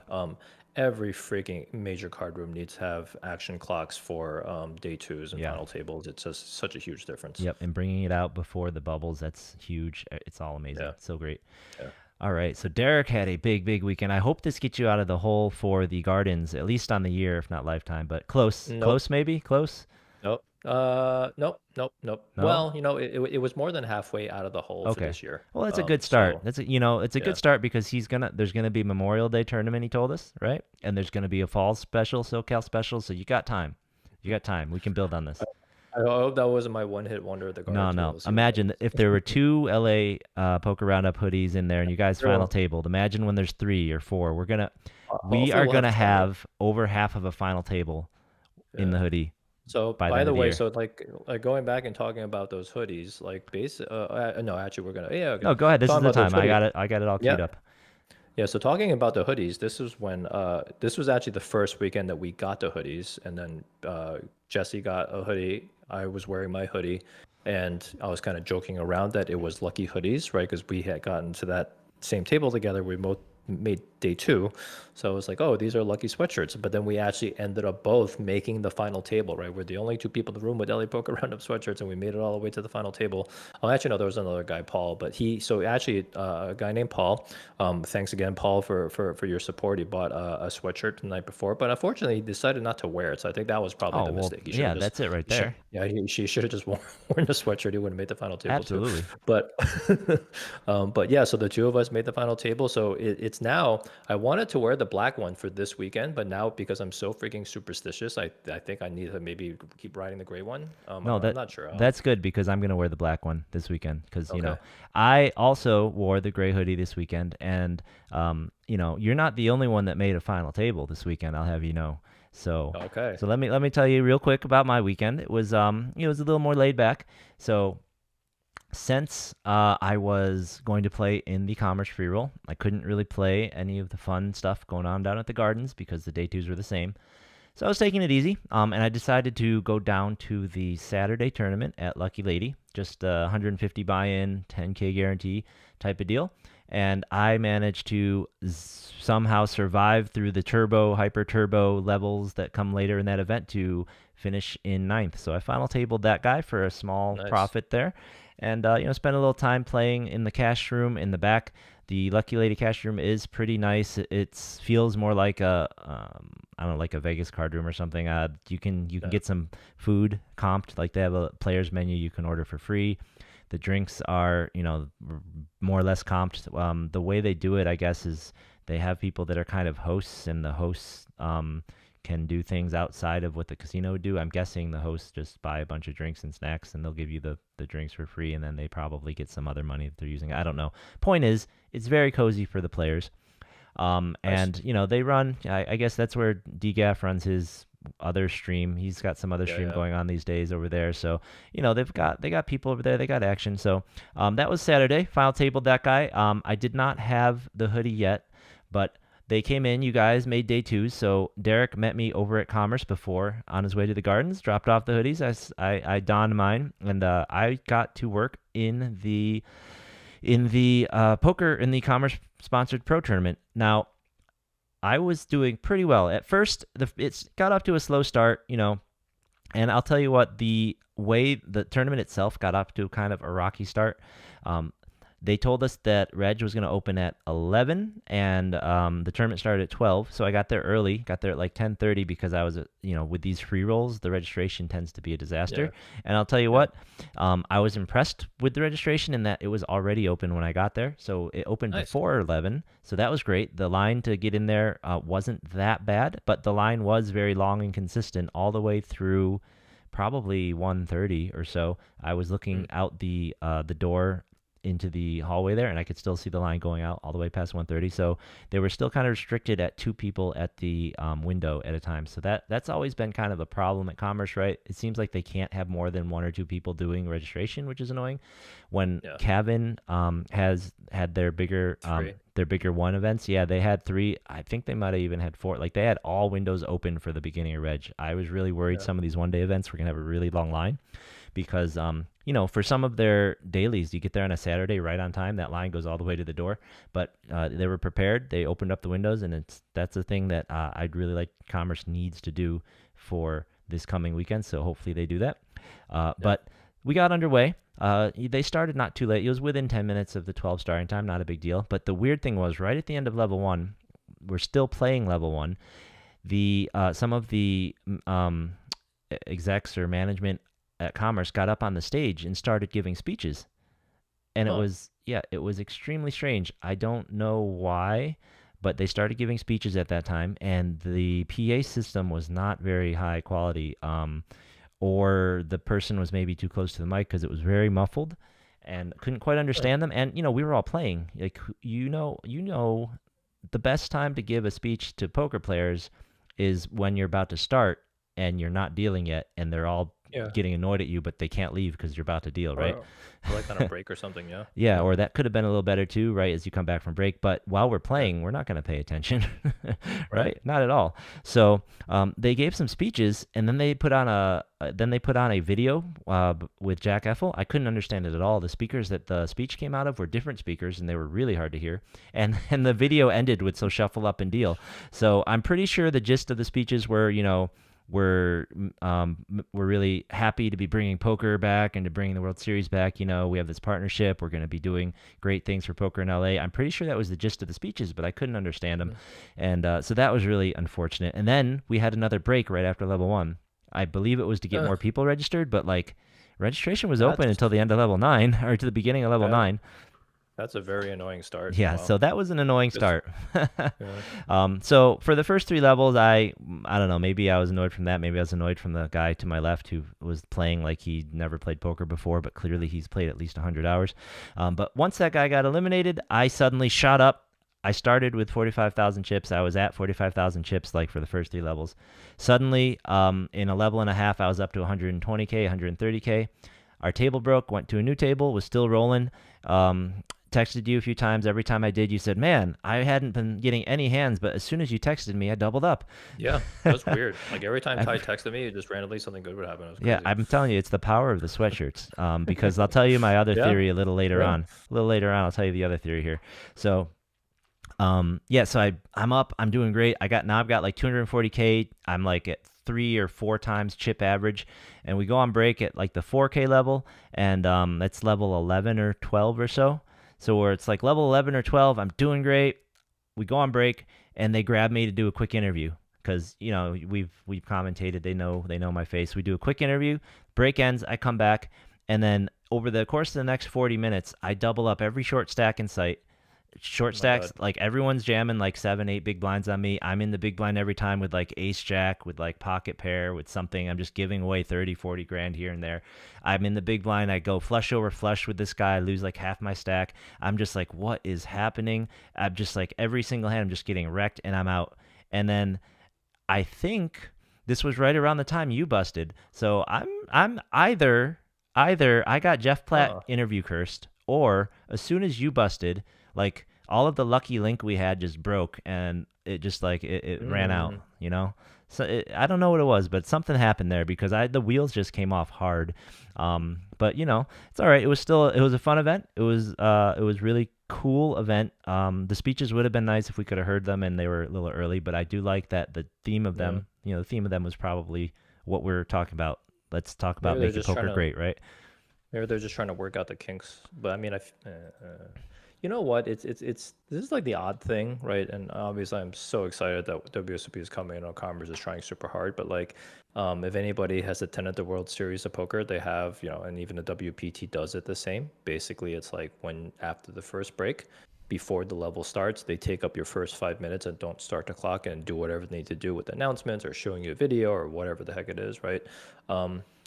Speaker 2: Every freaking major card room needs to have action clocks for day twos and
Speaker 1: yeah.
Speaker 2: final tables. It's just such a huge difference.
Speaker 1: Yep, and bringing it out before the bubbles, that's huge. It's all amazing.
Speaker 2: Yeah,
Speaker 1: So great.
Speaker 2: yeah.
Speaker 1: All right, so Derek had a big, big weekend. I hope this gets you out of the hole for the Gardens, at least on the year, if not lifetime, but close.
Speaker 2: Nope.
Speaker 1: Close, maybe? Close?
Speaker 2: Nope. Nope. Nope. Nope.
Speaker 1: No?
Speaker 2: Well, it was more than halfway out of the hole for
Speaker 1: Okay.
Speaker 2: this year.
Speaker 1: Well, that's a good start.
Speaker 2: So
Speaker 1: It's a
Speaker 2: yeah.
Speaker 1: good start because there's gonna be Memorial Day tournament, he told us, right? And there's gonna be a fall special, SoCal special, so you got time. You got time. We can build on this.
Speaker 2: I hope that wasn't my one hit wonder at the
Speaker 1: No,
Speaker 2: Gardens, but
Speaker 1: no.
Speaker 2: we'll see what
Speaker 1: Imagine
Speaker 2: happens.
Speaker 1: if there were 2 LA Poker Roundup hoodies in there, and you guys final
Speaker 2: True.
Speaker 1: tabled. Imagine when there's 3 or 4. We
Speaker 2: Hopefully
Speaker 1: are
Speaker 2: we'll have
Speaker 1: gonna
Speaker 2: 20.
Speaker 1: have over half of a final table in the
Speaker 2: Yeah.
Speaker 1: hoodie
Speaker 2: So
Speaker 1: by the
Speaker 2: by
Speaker 1: end
Speaker 2: the
Speaker 1: of the
Speaker 2: way,
Speaker 1: year.
Speaker 2: so like going back and talking about those hoodies, like no, actually we're gonna yeah, okay.
Speaker 1: No, go ahead. This is
Speaker 2: Talking
Speaker 1: the
Speaker 2: about those
Speaker 1: time. I
Speaker 2: hoodies.
Speaker 1: got it. I got it all
Speaker 2: Yeah.
Speaker 1: queued up.
Speaker 2: Yeah, so talking about the hoodies, this is when this was actually the first weekend that we got the hoodies, and then Jesse got a hoodie. I was wearing my hoodie, and I was kind of joking around that it was lucky hoodies, right? Because we had gotten to that same table together. We both made day two, so I was like, oh, these are lucky sweatshirts. But then we actually ended up both making the final table, right? We're the only 2 people in the room with LA Poker Roundup sweatshirts, and we made it all the way to the final table. Oh, actually, no, there was another guy, Paul, but so actually a guy named Paul. Thanks again, Paul, for your support. He bought a sweatshirt the night before, but unfortunately, he decided not to wear it. So I think that was probably
Speaker 1: Oh
Speaker 2: the
Speaker 1: well,
Speaker 2: mistake. He should
Speaker 1: yeah,
Speaker 2: have just,
Speaker 1: that's it right
Speaker 2: he should,
Speaker 1: there.
Speaker 2: yeah, he should have just worn the sweatshirt. He would have made the final table too.
Speaker 1: Absolutely.
Speaker 2: But, but yeah, so the 2 of us made the final table. So it's now. I wanted to wear the black one for this weekend, but now because I'm so freaking superstitious, I think I need to maybe keep riding the gray one.
Speaker 1: No,
Speaker 2: I'm not sure.
Speaker 1: that's good because I'm gonna wear the black one this weekend because
Speaker 2: Okay.
Speaker 1: I also wore the gray hoodie this weekend, and you're not the only one that made a final table this weekend. I'll have you know. So
Speaker 2: Okay.
Speaker 1: so let me tell you real quick about my weekend. It was a little more laid back. So Since I was going to play in the Commerce free roll, I couldn't really play any of the fun stuff going on down at the Gardens because the day twos were the same. So I was taking it easy, and I decided to go down to the Saturday tournament at Lucky Lady, just 150 buy-in, 10K guarantee type of deal. And I managed to somehow survive through the hyper turbo levels that come later in that event to finish in ninth. So I final tabled that guy for a small
Speaker 2: Nice.
Speaker 1: profit there, and spent a little time playing in the cash room in the back. The Lucky Lady cash room is pretty nice. It feels more like a I don't know, like a Vegas card room or something. You can
Speaker 2: Yeah.
Speaker 1: get some food comped, like they have a player's menu you can order for free. The drinks are more or less comped. The way they do it, I guess, is they have people that are kind of hosts, and the hosts can do things outside of what the casino would do. I'm guessing the hosts just buy a bunch of drinks and snacks, and they'll give you the drinks for free, and then they probably get some other money that they're using. I don't know. Point is, it's very cozy for the players.
Speaker 2: Nice.
Speaker 1: And they run. I guess that's where DGAF runs his other stream. He's got some other
Speaker 2: Yeah,
Speaker 1: stream
Speaker 2: yeah.
Speaker 1: going on these days over there. So they got people over there. They got action. So that was Saturday. Final tabled that guy. I did not have the hoodie yet, but they came in. You guys made day two. So Derek met me over at Commerce before on his way to the Gardens. Dropped off the hoodies. I donned mine, and I got to work in the poker in the Commerce sponsored pro tournament. Now, I was doing pretty well at first. It's got off to a slow start, and I'll tell you what, the way the tournament itself got off to kind of a rocky start. Um, they told us that Reg was going to open at 11, and the tournament started at 12. So I got there early, got there at like 10:30 because I was, with these free rolls, the registration tends to be a
Speaker 2: Yeah.
Speaker 1: disaster. And I'll tell you
Speaker 2: Yeah.
Speaker 1: what, I was impressed with the registration in that it was already open when I got there. So it opened
Speaker 2: Nice.
Speaker 1: before 11. So that was great. The line to get in there wasn't that bad, but the line was very long and consistent all the way through probably 1:30 or so. I was looking
Speaker 2: Mm.
Speaker 1: out the door into the hallway there, and I could still see the line going out all the way past 1:30. So they were still kind of restricted at two people at the window at a time. So that's always been kind of a problem at Commerce, right? It seems like they can't have more than one or two people doing registration, which is annoying. When
Speaker 2: Yeah.
Speaker 1: Kevin has had
Speaker 2: Three.
Speaker 1: their bigger one events, yeah, they had three. I think they might have even had four. Like they had all windows open for the beginning of Reg. I was really worried
Speaker 2: Yeah.
Speaker 1: some of these one day events were gonna have a really long line because for some of their dailies, you get there on a Saturday right on time. That line goes all the way to the door, but they were prepared. They opened up the windows, and that's a thing that I'd really like Commerce needs to do for this coming weekend. So hopefully they do that.
Speaker 2: Yeah.
Speaker 1: But we got underway. They started not too late. It was within 10 minutes of the 12 starting time, not a big deal. But the weird thing was, right at the end of level one, we're still playing level one. The some of the execs or management at Commerce got up on the stage and started giving speeches, and
Speaker 2: Huh.
Speaker 1: it was extremely strange. I don't know why, but they started giving speeches at that time, and the PA system was not very high quality, or the person was maybe too close to the mic because it was very muffled, and couldn't quite
Speaker 2: Huh.
Speaker 1: understand them. And we were all playing. Like the best time to give a speech to poker players is when you're about to start and you're not dealing yet, and they're all
Speaker 2: Yeah.
Speaker 1: getting annoyed at you, but they can't leave because you're about to deal, right?
Speaker 2: Or like on a break or something. Yeah.
Speaker 1: Yeah,
Speaker 2: Yeah.
Speaker 1: or that could have been a little better too, right? As you come back from break. But while we're
Speaker 2: Yeah.
Speaker 1: playing, we're not going to pay attention,
Speaker 2: Right.
Speaker 1: right? Not at all. So they gave some speeches, and then they put on a video with Jack Effel. I couldn't understand it at all. The speakers that the speech came out of were different speakers, and they were really hard to hear. And the video ended with "So shuffle up and deal." So I'm pretty sure the gist of the speeches were, we're really happy to be bringing poker back and to bring the World Series back. We have this partnership. We're going to be doing great things for poker in LA. I'm pretty sure that was the gist of the speeches, but I couldn't understand them,
Speaker 2: Mm.
Speaker 1: and so that was really unfortunate. And then we had another break right after level one. I believe it was to get
Speaker 2: Uh,
Speaker 1: more people registered, but like registration was open
Speaker 2: that's
Speaker 1: until the end of level nine or to the beginning of level
Speaker 2: yeah.
Speaker 1: nine.
Speaker 2: That's a very annoying start.
Speaker 1: Yeah,
Speaker 2: Wow.
Speaker 1: so that was an annoying
Speaker 2: Just
Speaker 1: start.
Speaker 2: yeah.
Speaker 1: So for the first three levels, I don't know. Maybe I was annoyed from that. Maybe I was annoyed from the guy to my left who was playing like he never played poker before, but clearly he's played at least 100 hours. But once that guy got eliminated, I suddenly shot up. I started with 45,000 chips. I was at 45,000 chips like for the first three levels. Suddenly, in a level and a half, I was up to 120K, 130K. Our table broke, went to a new table, was still rolling. Texted you a few times. Every time I did, you said, "Man, I hadn't been getting any hands, but as soon as you texted me, I doubled up."
Speaker 2: Yeah, that was weird. Like every time Ty
Speaker 1: Every-
Speaker 2: texted me, just randomly something good would happen. It was
Speaker 1: yeah,
Speaker 2: crazy.
Speaker 1: I'm telling you, it's the power of the sweatshirts. Because I'll tell you my other
Speaker 2: Yeah,
Speaker 1: theory a little later
Speaker 2: yeah.
Speaker 1: on. A little later on, I'll tell you the other theory here. So yeah, so I'm up, I'm doing great. I've got like 240k. I'm like at 3 or 4 times chip average, and we go on break at like the 4k level, and that's level 11 or 12 or so. So where it's like level 11 or 12, I'm doing great. We go on break, and they grab me to do a quick interview because we've commentated. They know my face. We do a quick interview. Break ends. I come back, and then over the course of the next 40 minutes, I double up every short stack in sight. Short
Speaker 2: Oh my
Speaker 1: stacks,
Speaker 2: God.
Speaker 1: like everyone's jamming like 7 8 big blinds on me. I'm in the big blind every time with like ace jack, with like pocket pair, with something. I'm just giving away 30 40 grand here and there. I'm in the big blind. I go flush over flush with this guy. I lose like half my stack. I'm just like, what is happening? I'm just like, every single hand I'm just getting wrecked, and I'm out. And then I think this was right around the time you busted. So I'm either I got Jeff Platt
Speaker 2: Huh.
Speaker 1: interview cursed, or as soon as you busted, like all of the lucky link we had just broke, and it just like it ran out,
Speaker 2: Mm.
Speaker 1: you know. So I don't know what it was, but something happened there because the wheels just came off hard. But it's all right. It was a fun event. It was really cool event. The speeches would have been nice if we could have heard them and they were a little early, but I do like that the theme of
Speaker 2: Yeah.
Speaker 1: them, the theme of them was probably what we're talking about. Let's talk about
Speaker 2: Maybe they're
Speaker 1: making
Speaker 2: just trying
Speaker 1: poker
Speaker 2: to.
Speaker 1: great, right?
Speaker 2: Maybe they're just trying to work out the kinks. But I mean, you know what? It's this is like the odd thing, right? And obviously, I'm so excited that WSOP is coming and Commerce is trying super hard. But like, if anybody has attended the World Series of Poker, they have, and even the WPT does it the same. Basically, it's like when after the first break, before the level starts, they take up your first 5 minutes and don't start the clock and do whatever they need to do with announcements or showing you a video or whatever the heck it is, right?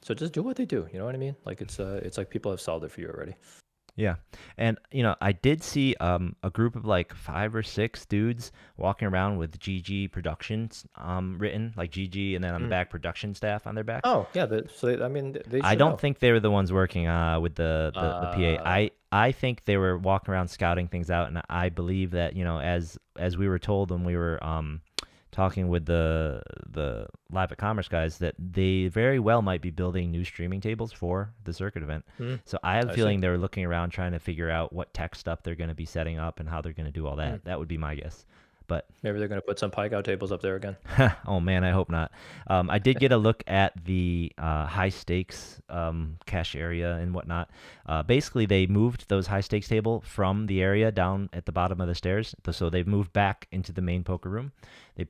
Speaker 2: So just do what they do. You know what I mean? Like it's like people have solved it for you already.
Speaker 1: Yeah. And I did see a group of like 5 or 6 dudes walking around with GG Productions written, like GG, and then on the
Speaker 2: Mm.
Speaker 1: back production staff on their back.
Speaker 2: Oh yeah, I mean they
Speaker 1: I
Speaker 2: should
Speaker 1: don't
Speaker 2: know.
Speaker 1: think they were the ones working with the PA.
Speaker 2: Uh,
Speaker 1: I think they were walking around scouting things out, and I believe that as we were told when we were talking with the Live at Commerce guys, that they very well might be building new streaming tables for the circuit event.
Speaker 2: mm,
Speaker 1: So I have a
Speaker 2: I see.
Speaker 1: feeling they were looking around trying to figure out what tech stuff they're going to be setting up and how they're going to do all
Speaker 2: Mm.
Speaker 1: that. That would be my guess. But
Speaker 2: Maybe they're gonna put some pike out tables up there again.
Speaker 1: oh man, I hope not. I did get a look at the high stakes cash area and whatnot. Basically, they moved those high stakes table from the area down at the bottom of the stairs, so they've moved back into the main poker room.
Speaker 2: Yeah.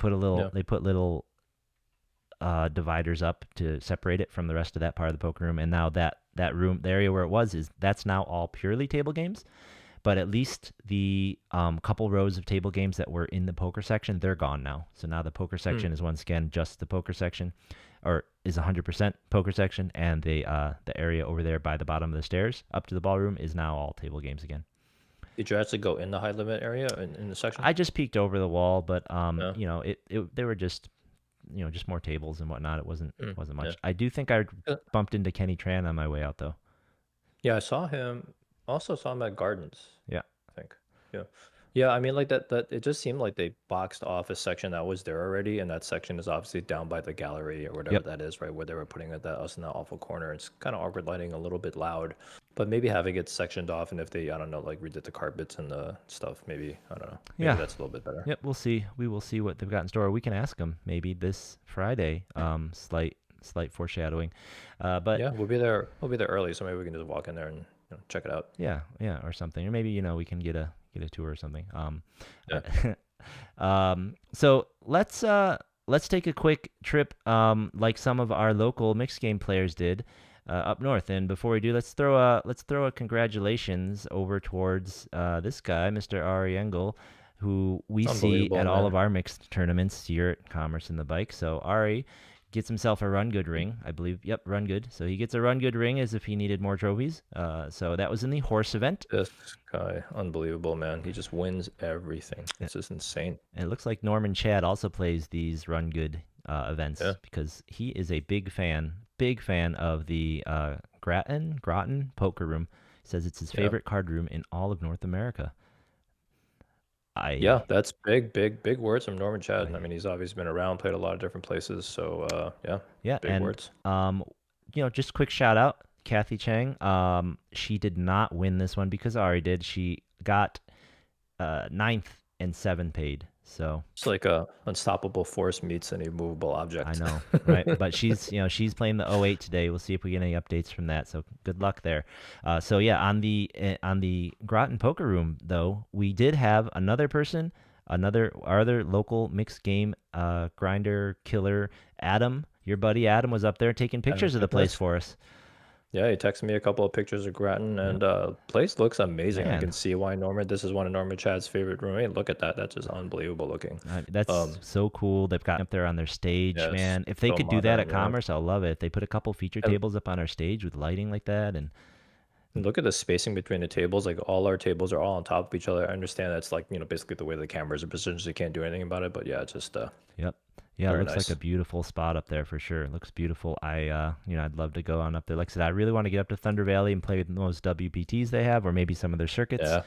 Speaker 1: They put little dividers up to separate it from the rest of that part of the poker room, and now that room, the area where it was, that's now all purely table games. But at least the couple rows of table games that were in the poker section, they're gone now. So now the poker
Speaker 2: Mm.
Speaker 1: section is once again just the poker section, or is 100% poker section, and the area over there by the bottom of the stairs up to the ballroom is now all table games again.
Speaker 2: Did you actually go in the high limit area in the section?
Speaker 1: I just peeked over the wall, but
Speaker 2: Yeah.
Speaker 1: they were just just more tables and whatnot. It
Speaker 2: Mm.
Speaker 1: wasn't
Speaker 2: Yeah.
Speaker 1: much. I do think I
Speaker 2: Uh,
Speaker 1: bumped into Kenny Tran on my way out though.
Speaker 2: Yeah, I saw him. Also saw him at Gardens,
Speaker 1: Yeah.
Speaker 2: I think. Yeah. Yeah, I mean like that it just seemed like they boxed off a section that was there already, and that section is obviously down by the gallery or whatever
Speaker 1: Yep.
Speaker 2: that is, right? Where they were putting us in that awful corner. It's kind of awkward lighting, a little bit loud, but maybe having it sectioned off, and if they, I don't know, like redid the carpets and the stuff, maybe, I don't know. Maybe
Speaker 1: Yeah.
Speaker 2: that's a little bit better.
Speaker 1: Yep, we'll see. We will see what they've got in store. We can ask them maybe this Friday. Slight foreshadowing, but
Speaker 2: Yeah, we'll be there early, so maybe we can just walk in there and check it out.
Speaker 1: yeah, or something, or maybe we can get a tour or something.
Speaker 2: Yeah.
Speaker 1: So let's take a quick trip, like some of our local mixed game players did, up north. And before we do, let's throw a congratulations over towards this guy, Mr. Ari Engel, who we see
Speaker 2: Unbelievable,
Speaker 1: at all
Speaker 2: man.
Speaker 1: of our mixed tournaments here at Commerce and the Bike. So Ari gets himself a Run Good ring, I believe. Yep, Run Good. So he gets a Run Good ring as if he needed more trophies. So that was in the horse event.
Speaker 2: This guy, unbelievable, man. He just wins everything.
Speaker 1: Yeah.
Speaker 2: It's just insane.
Speaker 1: And it looks like Norman Chad also plays these Run Good events
Speaker 2: Yeah.
Speaker 1: because he is a big fan. big fan of the Graton Poker Room. He says it's his
Speaker 2: Yeah.
Speaker 1: favorite card room in all of North America.
Speaker 2: Yeah,
Speaker 1: I,
Speaker 2: that's big words from Norman Chad. I
Speaker 1: I
Speaker 2: mean, he's obviously been around, played a lot of different places. So, yeah,
Speaker 1: yeah,
Speaker 2: big
Speaker 1: and
Speaker 2: words.
Speaker 1: just quick shout out, Kathy Chang. She did not win this one because Ari did. She got ninth and seven paid. So
Speaker 2: It's like a unstoppable force meets an immovable
Speaker 1: I
Speaker 2: object.
Speaker 1: know, right? But she's playing the '08 today. We'll see if we get any updates from that. So good luck there. So yeah, on the Groton Poker Room though, we did have another person, our other local mixed game grinder killer, Adam. Your buddy Adam was up there taking
Speaker 2: And
Speaker 1: pictures of the place
Speaker 2: goodness.
Speaker 1: for us.
Speaker 2: Yeah, he texted me a couple of pictures of Graton,
Speaker 1: Yep,
Speaker 2: and place looks amazing. I
Speaker 1: man.
Speaker 2: can see why Norman. This is one of Norman Chad's favorite rooms. Hey, look at that. That's just unbelievable looking.
Speaker 1: That's
Speaker 2: Um,
Speaker 1: so cool. They've got up there on their stage,
Speaker 2: yes,
Speaker 1: man. If they
Speaker 2: so
Speaker 1: could do that at
Speaker 2: modern. Yeah.
Speaker 1: Commerce, I'll love it. If they put a couple feature
Speaker 2: And
Speaker 1: tables up on our stage with lighting like that, and
Speaker 2: look at the spacing between the tables. Like all our tables are all on top of each other. I understand that's like, basically the way the cameras are positioned, so you can't do anything about it. But yeah, it's just
Speaker 1: yep. Yeah, it
Speaker 2: very
Speaker 1: looks like a
Speaker 2: nice.
Speaker 1: beautiful spot up there for sure. It looks beautiful. I'd love to go on up there. Like I said, I really want to get up to Thunder Valley and play with those WPTs they have, or maybe some of their circuits.
Speaker 2: Yeah.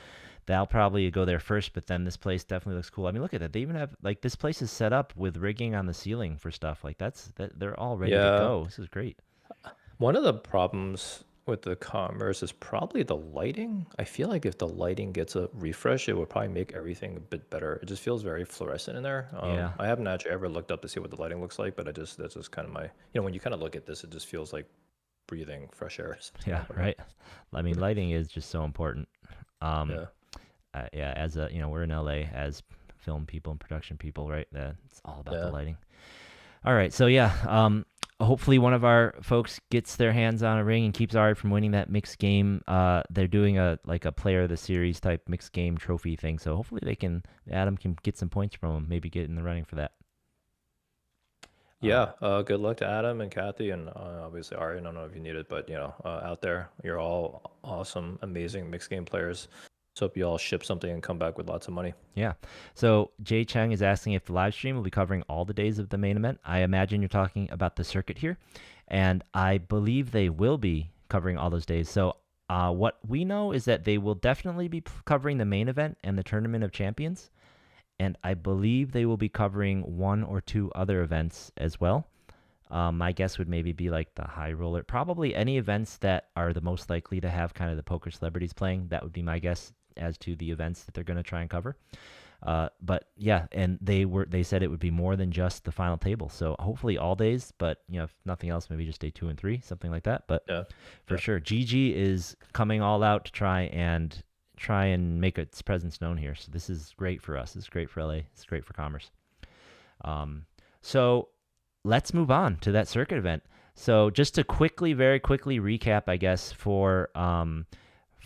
Speaker 1: That'll probably go there first, but then this place definitely looks cool. I mean, look at that. They even have like this place is set up with rigging on the ceiling for stuff. Like they're all ready to
Speaker 2: Yeah.
Speaker 1: go. This is great.
Speaker 2: One of the problems with the Commerce is probably the lighting. I feel like if the lighting gets a refresh, it would probably make everything a bit better. It just feels very fluorescent in there.
Speaker 1: Yeah.
Speaker 2: I haven't actually ever looked up to see what the lighting looks like, but that's just kind of my, when you kind of look at this, it just feels like breathing fresh air or something.
Speaker 1: Yeah,
Speaker 2: I don't know.
Speaker 1: right. I mean, lighting is just so important. Um,
Speaker 2: Yeah.
Speaker 1: yeah, as we're in LA as film people and production people, right? It's all about the
Speaker 2: Yeah.
Speaker 1: lighting. All right, so yeah, hopefully one of our folks gets their hands on a ring and keeps Ari from winning that mixed game. They're doing a player of the series type mixed game trophy thing, so hopefully Adam can get some points from him, maybe get in the running for that.
Speaker 2: Yeah. Good luck to Adam and Kathy and obviously Ari. I don't know if you need it, but out there, you're all awesome, amazing mixed game players. So hope you all ship something and come back with lots of money.
Speaker 1: Yeah. So Jay Cheng is asking if the live stream will be covering all the days of the main event. I imagine you're talking about the circuit here, and I believe they will be covering all those days. So what we know is that they will definitely be covering the main event and the Tournament of Champions, and I believe they will be covering one or two other events as well. My guess would maybe be like the high roller, probably any events that are the most likely to have kind of the poker celebrities playing. That would be my guess as to the events that they're going to try and cover. But yeah, and they said it would be more than just the final table. So hopefully all days, but if nothing else, maybe just day 2 and 3, something like that. But
Speaker 2: Yeah.
Speaker 1: for
Speaker 2: Yeah.
Speaker 1: sure, GG is coming all out to try and make its presence known here. So this is great for us. It's great for LA. It's great for Commerce. So let's move on to that circuit event. So just to very quickly recap, I guess for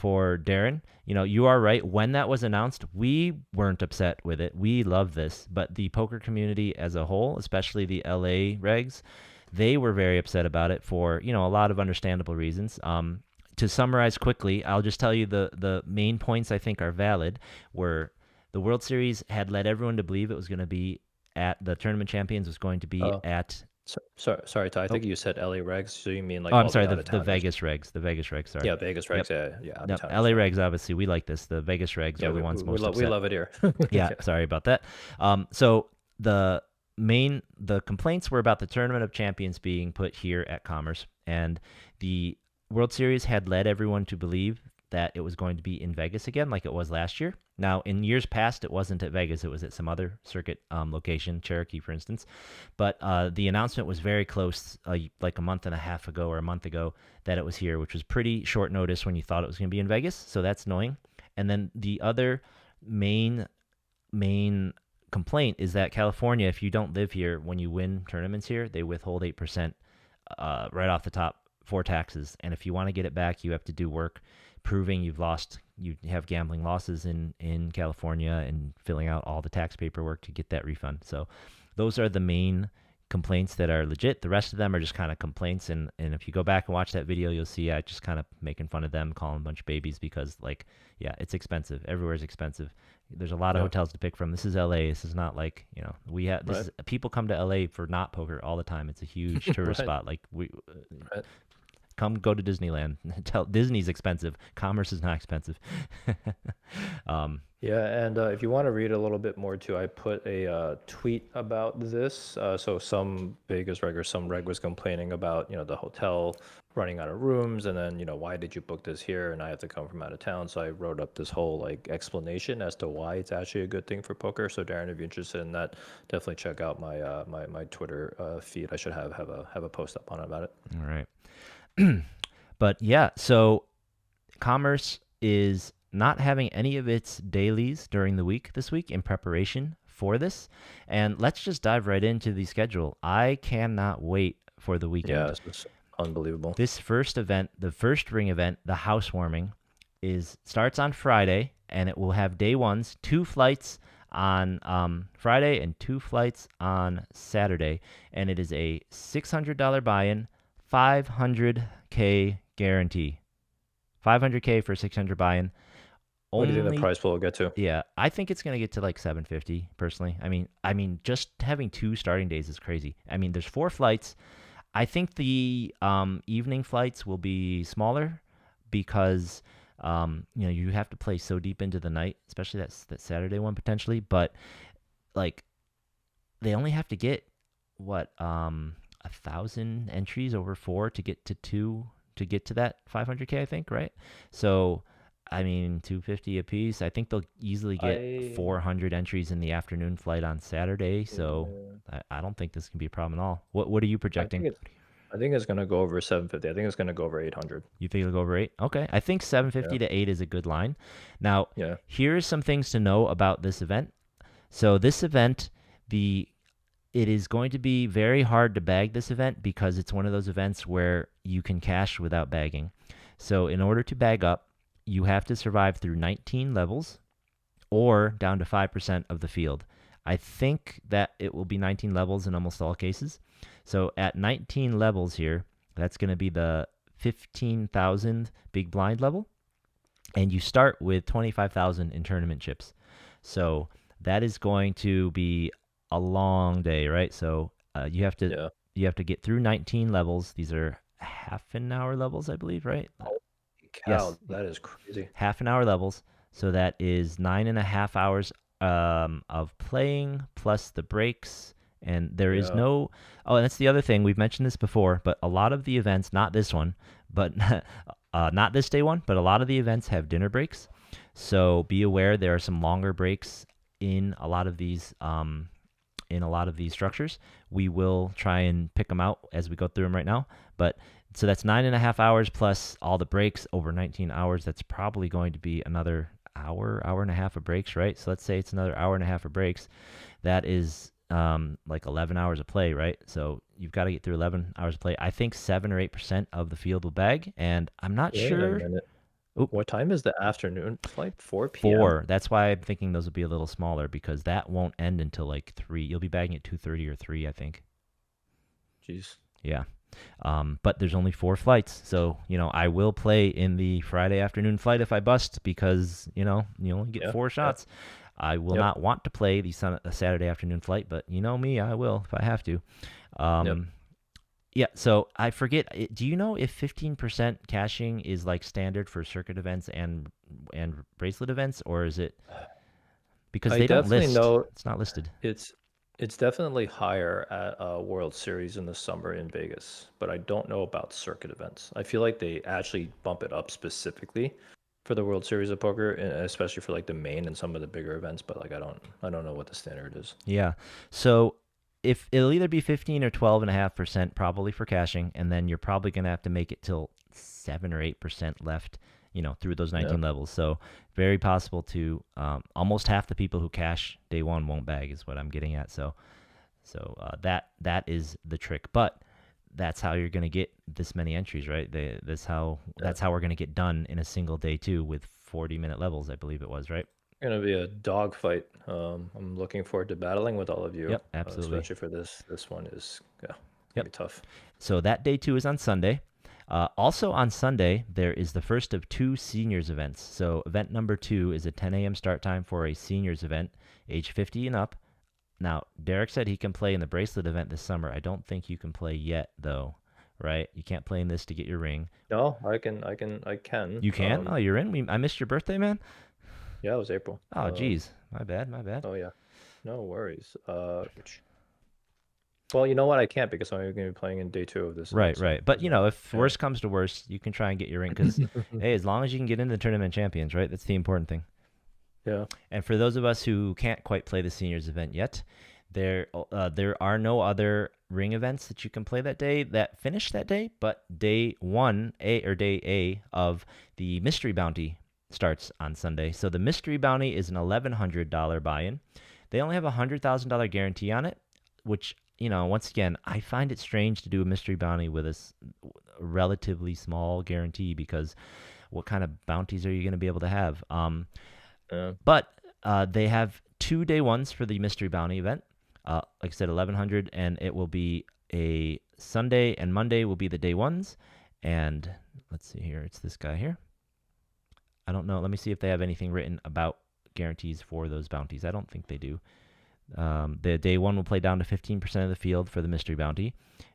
Speaker 1: Darren, you are right. When that was announced, we weren't upset with it. We love this, but the poker community as a whole, especially the LA regs, they were very upset about it for a lot of understandable reasons. To summarize quickly, I'll just tell you the main points I think are valid. Were the World Series had led everyone to believe it was going to be at the Tournament Champions was going to be
Speaker 2: Oh,
Speaker 1: at.
Speaker 2: sorry, Ty. I
Speaker 1: Oh,
Speaker 2: think you said LA regs, so you mean like
Speaker 1: oh, I'm
Speaker 2: all the
Speaker 1: sorry,
Speaker 2: out
Speaker 1: the
Speaker 2: of
Speaker 1: the
Speaker 2: towners?
Speaker 1: Vegas regs, the Vegas regs. Sorry.
Speaker 2: Yeah, Vegas
Speaker 1: Yep.
Speaker 2: regs. Yeah, out of
Speaker 1: No,
Speaker 2: towners.
Speaker 1: LA
Speaker 2: Yeah,
Speaker 1: regs, obviously, we like this. The Vegas regs
Speaker 2: yeah.
Speaker 1: are the
Speaker 2: We
Speaker 1: ones
Speaker 2: we
Speaker 1: most
Speaker 2: love we
Speaker 1: upset.
Speaker 2: love it here.
Speaker 1: Yeah,
Speaker 2: Yeah.
Speaker 1: sorry about that. So the complaints were about the Tournament of Champions being put here at Commerce, and the World Series had led everyone to believe that it was going to be in Vegas again, like it was last year. Now, in years past, it wasn't at Vegas; it was at some other circuit location, Cherokee, for instance. But the announcement was very close, like a month and a half ago or a month ago, that it was here, which was pretty short notice when you thought it was going to be in Vegas. So that's annoying. And then the other main complaint is that California, if you don't live here, when you win tournaments here, they withhold 8% right off the top for taxes. And if you want to get it back, you have to do work proving you have gambling losses in California and filling out all the tax paperwork to get that refund. So those are the main complaints that are legit. The rest of them are just kind of complaints. And if you go back and watch that video, you'll see I just kind of making fun of them, calling them a bunch of babies because, like, yeah, it's expensive. Everywhere's expensive. There's a lot of
Speaker 2: Yeah.
Speaker 1: hotels to pick from. This is LA. This is not like, we have this
Speaker 2: Right.
Speaker 1: is people come to LA for not poker all the time. It's a huge tourist
Speaker 2: Right.
Speaker 1: spot. Like we
Speaker 2: Right.
Speaker 1: come go to Disneyland. Tell Disney's expensive. Commerce is not expensive. um,
Speaker 2: Yeah, and if you want to read a little bit more too, I put a tweet about this. So some Vegas reg or some reg was complaining about, the hotel running out of rooms, and then, why did you book this here? And I have to come from out of town. So I wrote up this whole like explanation as to why it's actually a good thing for poker. So Darren, if you're interested in that, definitely check out my Twitter feed. I should have a post up on about it.
Speaker 1: all right. But yeah, so Commerce is not having any of its dailies during the week this week in preparation for this. And let's just dive right into the schedule. I cannot wait for the weekend.
Speaker 2: Yeah, it's unbelievable.
Speaker 1: This first event, the first ring event, the housewarming, starts on Friday, and it will have day ones, 2 flights on Friday and 2 flights on Saturday. And it is a $600 buy-in, $500K guarantee. $500K for 600 buy-in.
Speaker 2: What do you think the price pool will get to?
Speaker 1: Yeah, I think it's gonna get to like 750 personally. I mean, just having 2 starting days is crazy. I mean, there's 4 flights. I think the evening flights will be smaller because you have to play so deep into the night, especially that Saturday one potentially. But like, they only have to get what 1,000 entries over 4 to get to 2 to get to that 500K, I think, right? So I mean, 250 a piece. I think they'll easily get 400 entries in the afternoon flight on Saturday. So I don't think this can be a problem at all. What are you
Speaker 2: I
Speaker 1: projecting?
Speaker 2: think I think it's gonna go over 750. I think it's gonna go over 800.
Speaker 1: You think it'll go over 8? Okay. I think 750
Speaker 2: Yeah.
Speaker 1: to 8 is a good line. Now,
Speaker 2: Yeah.
Speaker 1: here's some things to know about this event. So this event, it is going to be very hard to bag this event because it's one of those events where you can cash without bagging. So in order to bag up, you have to survive through 19 levels or down to 5% of the field. I think that it will be 19 levels in almost all cases. So at 19 levels here, that's going to be the 15,000 big blind level. And you start with 25,000 in tournament chips. So that is going to be a long day, right? So you have to get through 19 levels. These are half an hour levels, I believe, right?
Speaker 2: Cow,
Speaker 1: Yes.
Speaker 2: that is crazy.
Speaker 1: Half an hour levels. So that is 9.5 hours of playing plus the breaks. And there is
Speaker 2: Yeah.
Speaker 1: no. Oh, and that's the other thing. We've mentioned this before, but a lot of the events, not this one, but not this day one, but a lot of the events have dinner breaks. So be aware there are some longer breaks in a lot of these structures. We will try and pick them out as we go through them right now. But so that's 9.5 hours plus all the breaks over 19 hours. That's probably going to be another hour and a half of breaks, right? So let's say it's another hour and a half of breaks. That is like 11 hours of play, right? So you've got to get through 11 hours of play. I think 7 or 8% of the field will bag, and I'm not
Speaker 2: Wait a
Speaker 1: sure.
Speaker 2: minute.
Speaker 1: Oop.
Speaker 2: What time is the afternoon flight? 4 p.m.
Speaker 1: 4. That's why I'm thinking those will be a little smaller because that won't end until like 3. You'll be bagging at 2:30 or 3, I think.
Speaker 2: Jeez.
Speaker 1: Yeah. But there's only 4 flights. So, I will play in the Friday afternoon flight if I bust because, you only get 4 shots. I will not want to play the Saturday afternoon flight, but you know me, I will if I have to. Yeah, so I forget. Do you know if 15% caching is like standard for circuit events and bracelet events, or is it because
Speaker 2: I
Speaker 1: they don't
Speaker 2: definitely
Speaker 1: list?
Speaker 2: know
Speaker 1: It's not listed.
Speaker 2: it's definitely higher at World Series in the summer in Vegas, but I don't know about circuit events. I feel like they actually bump it up specifically for the World Series of Poker, and especially for like the main and some of the bigger events. But like I don't know what the standard is.
Speaker 1: Yeah. So if it'll either be 15 or 12.5% probably for caching, and then you're probably gonna have to make it till 7 or 8% left, through those 19 levels. So very possible to almost half the people who cache day one won't bag is what I'm getting at. So that is the trick, but that's how you're gonna get this many entries, right? That's how we're gonna get done in a single day too with 40-minute levels, I believe it was, right?
Speaker 2: Gonna be a dogfight. I'm looking forward to battling with all of you,
Speaker 1: Yep, absolutely.
Speaker 2: especially for this. This one is, yeah, it's gonna
Speaker 1: Yep.
Speaker 2: be tough.
Speaker 1: So that day two is on Sunday. Also on Sunday, there is the first of two seniors events. So event number 2 is a 10 a.m. start time for a seniors event, age 50 and up. Now, Derek said he can play in the bracelet event this summer. I don't think you can play yet, though, right? You can't play in this to get your ring.
Speaker 2: No, I can.
Speaker 1: You can? Oh, you're in? I missed your birthday, man?
Speaker 2: Yeah, it was April.
Speaker 1: Oh, geez. My bad, my bad.
Speaker 2: Oh yeah, no worries. Well, you know what? I can't because I'm gonna be playing in day 2 of this
Speaker 1: Right,
Speaker 2: event. So
Speaker 1: right. But,
Speaker 2: there's no.
Speaker 1: if
Speaker 2: Yeah.
Speaker 1: worst comes to worst, you can try and get your ring because, hey, as long as you can get into the tournament champions, right? That's the important thing.
Speaker 2: Yeah.
Speaker 1: And for those of us who can't quite play the seniors event yet, there are no other ring events that you can play that day that finish that day. But day A of the mystery bounty starts on Sunday. So the mystery bounty is an $1,100 buy-in. They only have a $100,000 guarantee on it, which once again, I find it strange to do a mystery bounty with a relatively small guarantee because what kind of bounties are you going to be able to have?
Speaker 2: Yeah.
Speaker 1: But they have 2 day ones for the mystery bounty event. Like I said, 1100, and it will be a Sunday and Monday will be the day ones. And let's see here, it's this guy here. I don't know. Let me see if they have anything written about guarantees for those bounties. I don't think they do. The day one will play down to 15% of the field for the mystery bounty,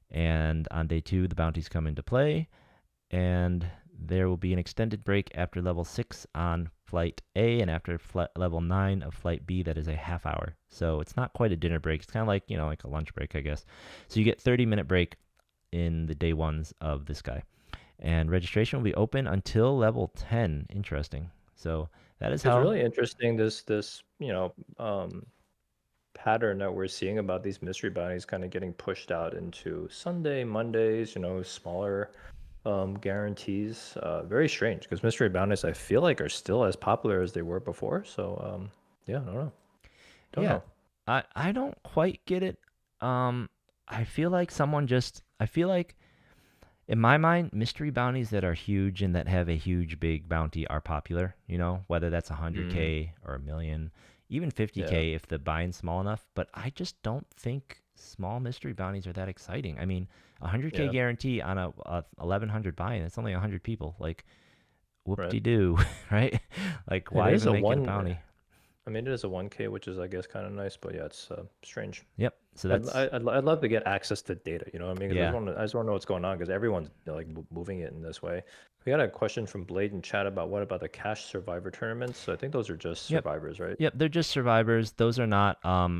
Speaker 1: and on day 2, the bounties come into play, and there will be an extended break after level 6 on flight A and after level 9 of flight B. That is a half hour. So it's not quite a dinner break. It's kind of like, like a lunch break, I guess. So you get 30-minute break in the day ones of this guy. And registration will be open until level 10. Interesting. So that is
Speaker 2: It's
Speaker 1: how.
Speaker 2: really interesting this pattern that we're seeing about these mystery bounties kind of getting pushed out into Sunday, Mondays, smaller guarantees. Very strange because mystery bounties I feel like are still as popular as they were before. So yeah, I don't know. Don't
Speaker 1: Yeah,
Speaker 2: know.
Speaker 1: I don't quite get it. I feel like I feel like in my mind, mystery bounties that are huge and that have a huge big bounty are popular, whether that's
Speaker 2: Mm,
Speaker 1: 100K or a million, even
Speaker 2: yeah,
Speaker 1: 50K if the buy-in's small enough. But I just don't think small mystery bounties are that exciting. I mean, 100K
Speaker 2: yeah,
Speaker 1: guarantee on a 1100 buy-in, it's only 100 people. Like,
Speaker 2: right.
Speaker 1: whoop-de-doo, right? Like,
Speaker 2: It
Speaker 1: why
Speaker 2: is
Speaker 1: even
Speaker 2: a
Speaker 1: make it a
Speaker 2: one.
Speaker 1: bounty?
Speaker 2: I mean, it is a 1K, which is I guess kind of nice, but yeah, it's strange.
Speaker 1: Yep. So
Speaker 2: I'd,
Speaker 1: that's,
Speaker 2: I- I'd, I'd love to get access to data, you know what I mean? Because
Speaker 1: yeah.
Speaker 2: I just want to know what's going on because everyone's like moving it in this way. We got a question from Blade in chat about what about the cash survivor tournaments? So I think those are just
Speaker 1: Yep.
Speaker 2: survivors, right?
Speaker 1: Yep, they're just survivors. Those are not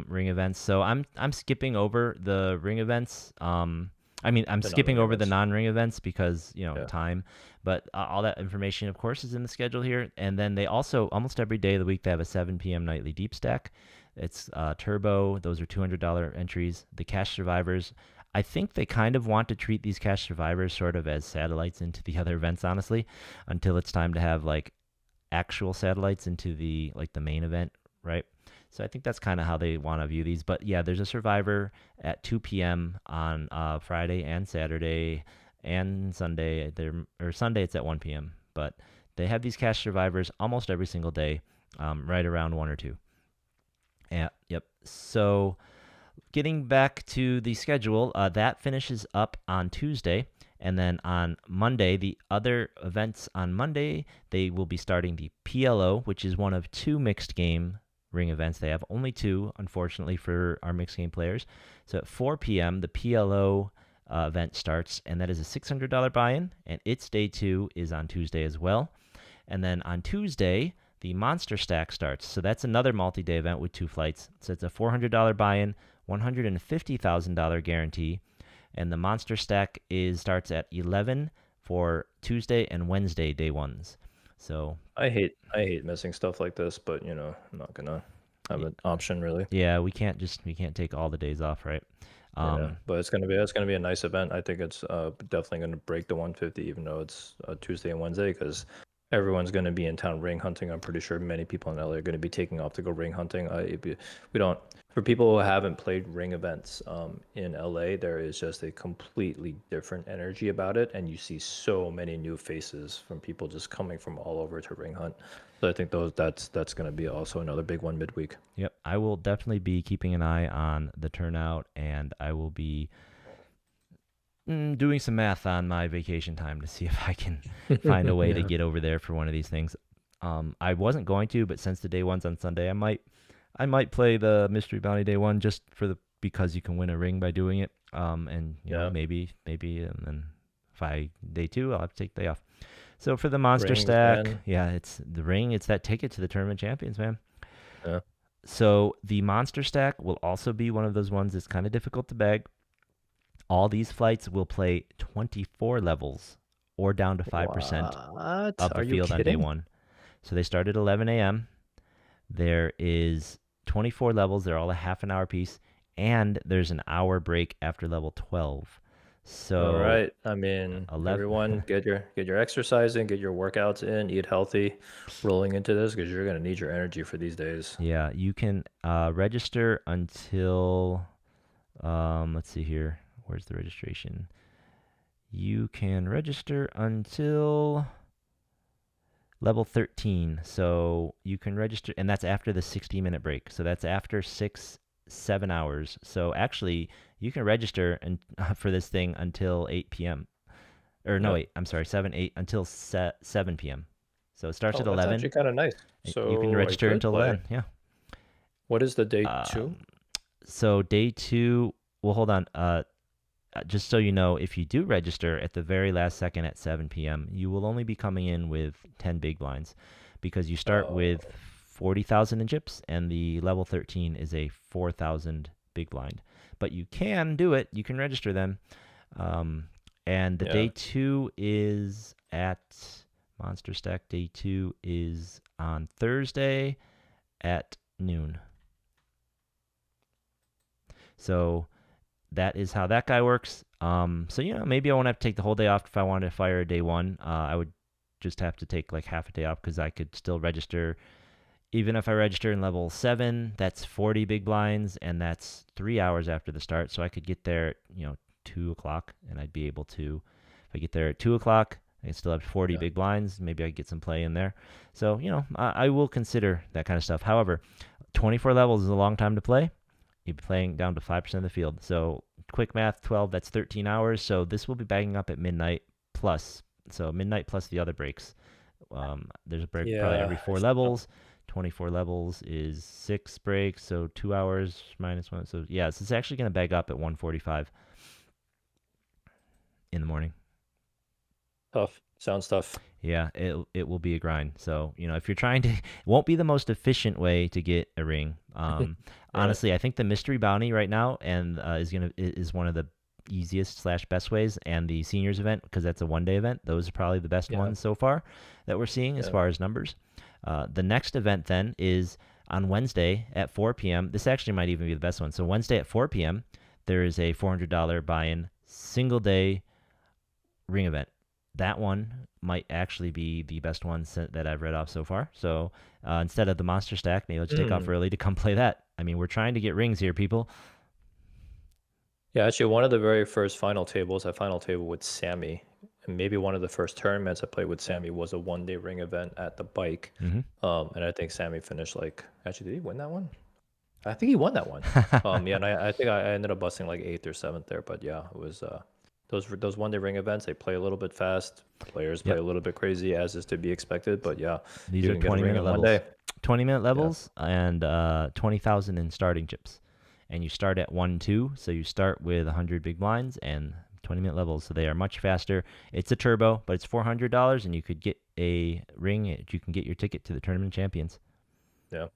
Speaker 1: ring events. So I'm skipping over the ring events. I'm
Speaker 2: The
Speaker 1: skipping
Speaker 2: non-ring
Speaker 1: over the
Speaker 2: events.
Speaker 1: non-ring events because,
Speaker 2: Yeah.
Speaker 1: time. But all that information, of course, is in the schedule here. And then they also, almost every day of the week, they have a 7 p.m. nightly deep stack. It's turbo. Those are $200 entries. The cash survivors, I think they kind of want to treat these cash survivors sort of as satellites into the other events, honestly, until it's time to have like actual satellites into the main event, right? So I think that's kind of how they want to view these. But yeah, there's a Survivor at 2 p.m. on Friday and Saturday and Sunday. Or Sunday it's at 1 p.m. But they have these cash survivors almost every single day, right around 1 or 2. Yeah, yep. So getting back to the schedule, that finishes up on Tuesday. And then on Monday, the other events on Monday, they will be starting the PLO, which is one of 2 mixed game ring events. They have only 2, unfortunately, for our mixed game players. So at 4 p.m., the PLO event starts, and that is a $600 buy in, and its day 2 is on Tuesday as well. And then on Tuesday, the Monster Stack starts. So that's another multi day event with 2 flights. So it's a $400 buy in, $150,000 guarantee, and the Monster Stack starts at 11 for Tuesday and Wednesday day ones. So
Speaker 2: I hate missing stuff like this, but I'm not gonna have an option really.
Speaker 1: yeah, we can't take all the days off, right?
Speaker 2: Yeah,
Speaker 1: Um,
Speaker 2: but it's gonna be a nice event. I think it's definitely gonna break the 150, even though it's Tuesday and Wednesday, because everyone's going to be in town ring hunting. I'm pretty sure many people in LA are going to be taking off to go ring hunting. We don't, for people who haven't played ring events in LA, there is just a completely different energy about it. And you see so many new faces from people just coming from all over to ring hunt. So I think that's going to be also another big one midweek.
Speaker 1: Yep, I will definitely be keeping an eye on the turnout, and I will be doing some math on my vacation time to see if I can find a way to
Speaker 2: Yeah.
Speaker 1: get over there for one of these things. I wasn't going to, but since the day one's on Sunday, I might play the Mystery Bounty Day one just for the because you can win a ring by doing it. And
Speaker 2: Yeah.
Speaker 1: maybe, and then if I day two, I'll have to take the day off. So for the monster
Speaker 2: Rings,
Speaker 1: stack,
Speaker 2: man.
Speaker 1: yeah, it's the ring. It's that ticket to the tournament champions, man.
Speaker 2: Yeah.
Speaker 1: So the monster stack will also be one of those ones that's kind of difficult to bag. All these flights will play 24 levels or down to 5%
Speaker 2: What?
Speaker 1: of the
Speaker 2: Are you
Speaker 1: field on day
Speaker 2: kidding?
Speaker 1: one. So they start at 11 a.m. There is 24 levels. They're all a half an hour piece. And there's an hour break after level 12.
Speaker 2: All
Speaker 1: So
Speaker 2: right. I mean,
Speaker 1: 11.
Speaker 2: everyone get your exercise in, get your workouts in, eat healthy, rolling into this because you're gonna need your energy for these days.
Speaker 1: Yeah, you can register until, let's see here. Where's the registration? You can register until level 13. So you can register, and that's after the 60-minute break. So that's after 7 hours. So actually, you can register for this thing until 8 p.m. Or no,
Speaker 2: Yeah.
Speaker 1: wait, I'm sorry, 7 8 until 7 p.m. So it starts
Speaker 2: Oh,
Speaker 1: at
Speaker 2: that's
Speaker 1: 11.
Speaker 2: actually kind of nice.
Speaker 1: You can
Speaker 2: So I
Speaker 1: register
Speaker 2: could
Speaker 1: until
Speaker 2: play.
Speaker 1: then. Yeah.
Speaker 2: What is the day two?
Speaker 1: Um, so day two. Well, hold on. Just so you know, if you do register at the very last second at 7 p.m., you will only be coming in with 10 big blinds because you start with
Speaker 2: Oh,
Speaker 1: 40,000 in chips, and the level 13 is a 4,000 big blind. But you can do it. You can register them. Um, and the
Speaker 2: yeah.
Speaker 1: day two is at Monster Stack. Day two is on Thursday at noon. So that is how that guy works. So maybe I won't have to take the whole day off if I wanted to fire a day one. I would just have to take like half a day off because I could still register. Even if I register in level 7, that's 40 big blinds, and that's 3 hours after the start. So I could get there at 2 o'clock, and I'd be able to. If I get there at 2 o'clock, I can still have 40
Speaker 2: Yeah.
Speaker 1: big blinds. Maybe I could get some play in there. So I will consider that kind of stuff. However, 24 levels is a long time to play. You'd be playing down to 5% of the field. So quick math, 12, that's 13 hours. So this will be bagging up at midnight plus. So midnight plus the other breaks. There's a break probably every
Speaker 2: Yeah.
Speaker 1: 4 levels. 24 levels is 6 breaks, so 2 hours minus one. So yeah, so it's actually going to bag up at 1:45 in the morning.
Speaker 2: Tough. Sounds tough.
Speaker 1: Yeah, it will be a grind. So if you're trying to, it won't be the most efficient way to get a ring.
Speaker 2: Right.
Speaker 1: Honestly, I think the mystery bounty right now and is one of the easiest slash best ways, and the seniors event because that's a 1 day event. Those are probably the best
Speaker 2: Yeah.
Speaker 1: ones so far that we're seeing as
Speaker 2: Yeah.
Speaker 1: far as numbers. The next event then is on Wednesday at 4 p.m. This actually might even be the best one. So Wednesday at 4 p.m. there is a $400 buy-in single day ring event. That one might actually be the best one that I've read off so far. So instead of the monster stack, maybe let's take off
Speaker 2: Mm.
Speaker 1: early to come play that. I mean, we're trying to get rings here, people.
Speaker 2: Yeah, actually, one of the very first final tables, I final table with Sammy, and maybe one of the first tournaments I played with Sammy was a 1 day ring event at the bike.
Speaker 1: Hmm.
Speaker 2: And I think Sammy finished like, actually, did he win that one? I think he won that one. Yeah, and I think I ended up busting like eighth or seventh there, but yeah, it was those 1 day ring events. They play a little bit fast. Players play
Speaker 1: Yep.
Speaker 2: a little bit crazy, as is to be expected. But yeah,
Speaker 1: These
Speaker 2: you
Speaker 1: are
Speaker 2: can get a ring
Speaker 1: 20-minute
Speaker 2: in one
Speaker 1: levels.
Speaker 2: day.
Speaker 1: 20-minute
Speaker 2: Yeah,
Speaker 1: levels and 20,000 in starting chips. And you start at 1-2, so you start with 100 big blinds and 20-minute levels. So they are much faster. It's a turbo, but it's $400, and you could get a ring. You can get your ticket to the tournament champions.
Speaker 2: yeah.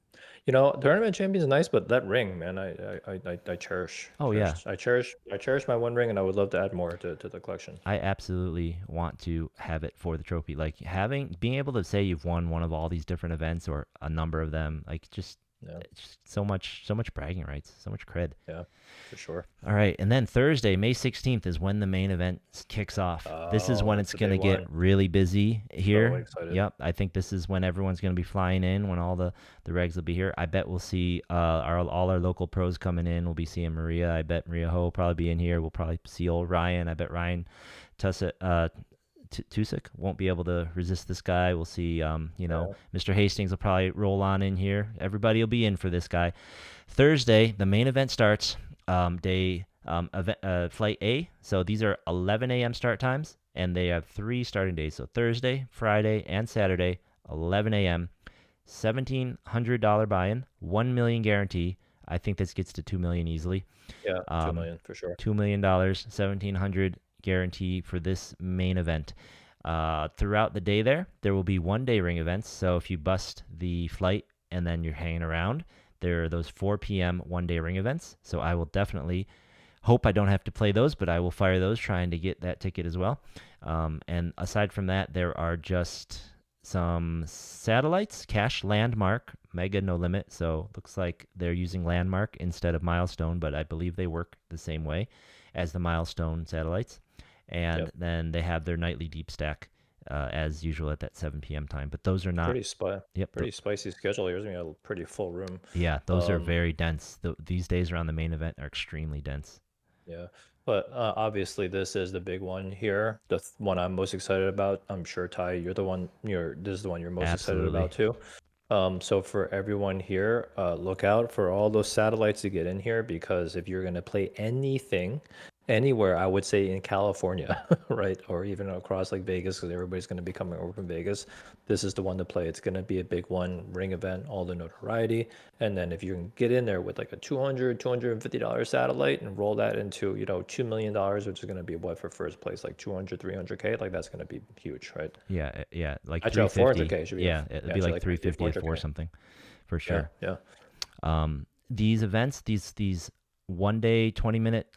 Speaker 2: Tournament champion is nice, but that ring, man, I cherish,
Speaker 1: Oh yeah,
Speaker 2: cherish, I cherish my one ring, and I would love to add more to the collection.
Speaker 1: I absolutely want to have it for the trophy. Like being able to say you've won one of all these different events or a number of them, like just
Speaker 2: Yeah.
Speaker 1: It's just so much bragging rights, so much cred.
Speaker 2: Yeah. For sure.
Speaker 1: All right, and then Thursday, May 16th is when the main event kicks off. This is
Speaker 2: Oh,
Speaker 1: when
Speaker 2: that's
Speaker 1: it's
Speaker 2: the
Speaker 1: going
Speaker 2: big
Speaker 1: to get
Speaker 2: one.
Speaker 1: really busy
Speaker 2: So
Speaker 1: here.
Speaker 2: excited.
Speaker 1: Yep, I think this is when everyone's going to be flying in, when all the regs will be here. I bet we'll see all our local pros coming in. We'll be seeing Maria. I bet Maria Ho will probably be in here. We'll probably see old Ryan. I bet Ryan Tusick won't be able to resist this guy. We'll see,
Speaker 2: Yeah.
Speaker 1: Mr. Hastings will probably roll on in here. Everybody will be in for this guy. Thursday, the main event starts. Flight A. So these are 11 a.m. start times, and they have 3 starting days. So Thursday, Friday, and Saturday, 11 a.m. $1,700 buy-in, 1 million guarantee. I think this gets to 2 million easily.
Speaker 2: Yeah. 2 million for sure.
Speaker 1: $2 million, 1,700 guarantee for this main event. Throughout the day there will be one-day ring events. So if you bust the flight and then you're hanging around, there are those 4 p.m. one-day ring events. So I will definitely hope I don't have to play those, but I will fire those trying to get that ticket as well. And aside from that, there are just some satellites, Cash, Landmark, Mega, No Limit. So looks like they're using Landmark instead of Milestone, but I believe they work the same way as the Milestone satellites. And
Speaker 2: Yep.
Speaker 1: then they have their nightly deep stack as usual at that 7 p.m. time. But those are not. Yep.
Speaker 2: Pretty spicy schedule. Here's gonna be a pretty full room.
Speaker 1: Yeah, those are
Speaker 2: Um,
Speaker 1: very dense. These days around the main event are extremely dense.
Speaker 2: yeah. But obviously this is the big one here. One I'm most excited about. I'm sure Ty, this is the one you're most excited
Speaker 1: Absolutely.
Speaker 2: about too. So for everyone here, look out for all those satellites to get in here because if you're gonna play anything, anywhere, I would say in California, right, or even across like Vegas, because everybody's gonna be coming over from Vegas, this is the one to play. It's gonna be a big one, ring event, all the notoriety, and then if you can get in there with like a $250 satellite and roll that into $2 million, which is gonna be what for first place, like 300K, like that's gonna be huge, right?
Speaker 1: Yeah, like
Speaker 2: Actually,
Speaker 1: 350.
Speaker 2: 400K should be
Speaker 1: Yeah, it'd be
Speaker 2: actually
Speaker 1: like
Speaker 2: like
Speaker 1: 350 to 4
Speaker 2: 400K.
Speaker 1: something for
Speaker 2: Yeah,
Speaker 1: sure.
Speaker 2: yeah.
Speaker 1: These events, these 1 day 20-minute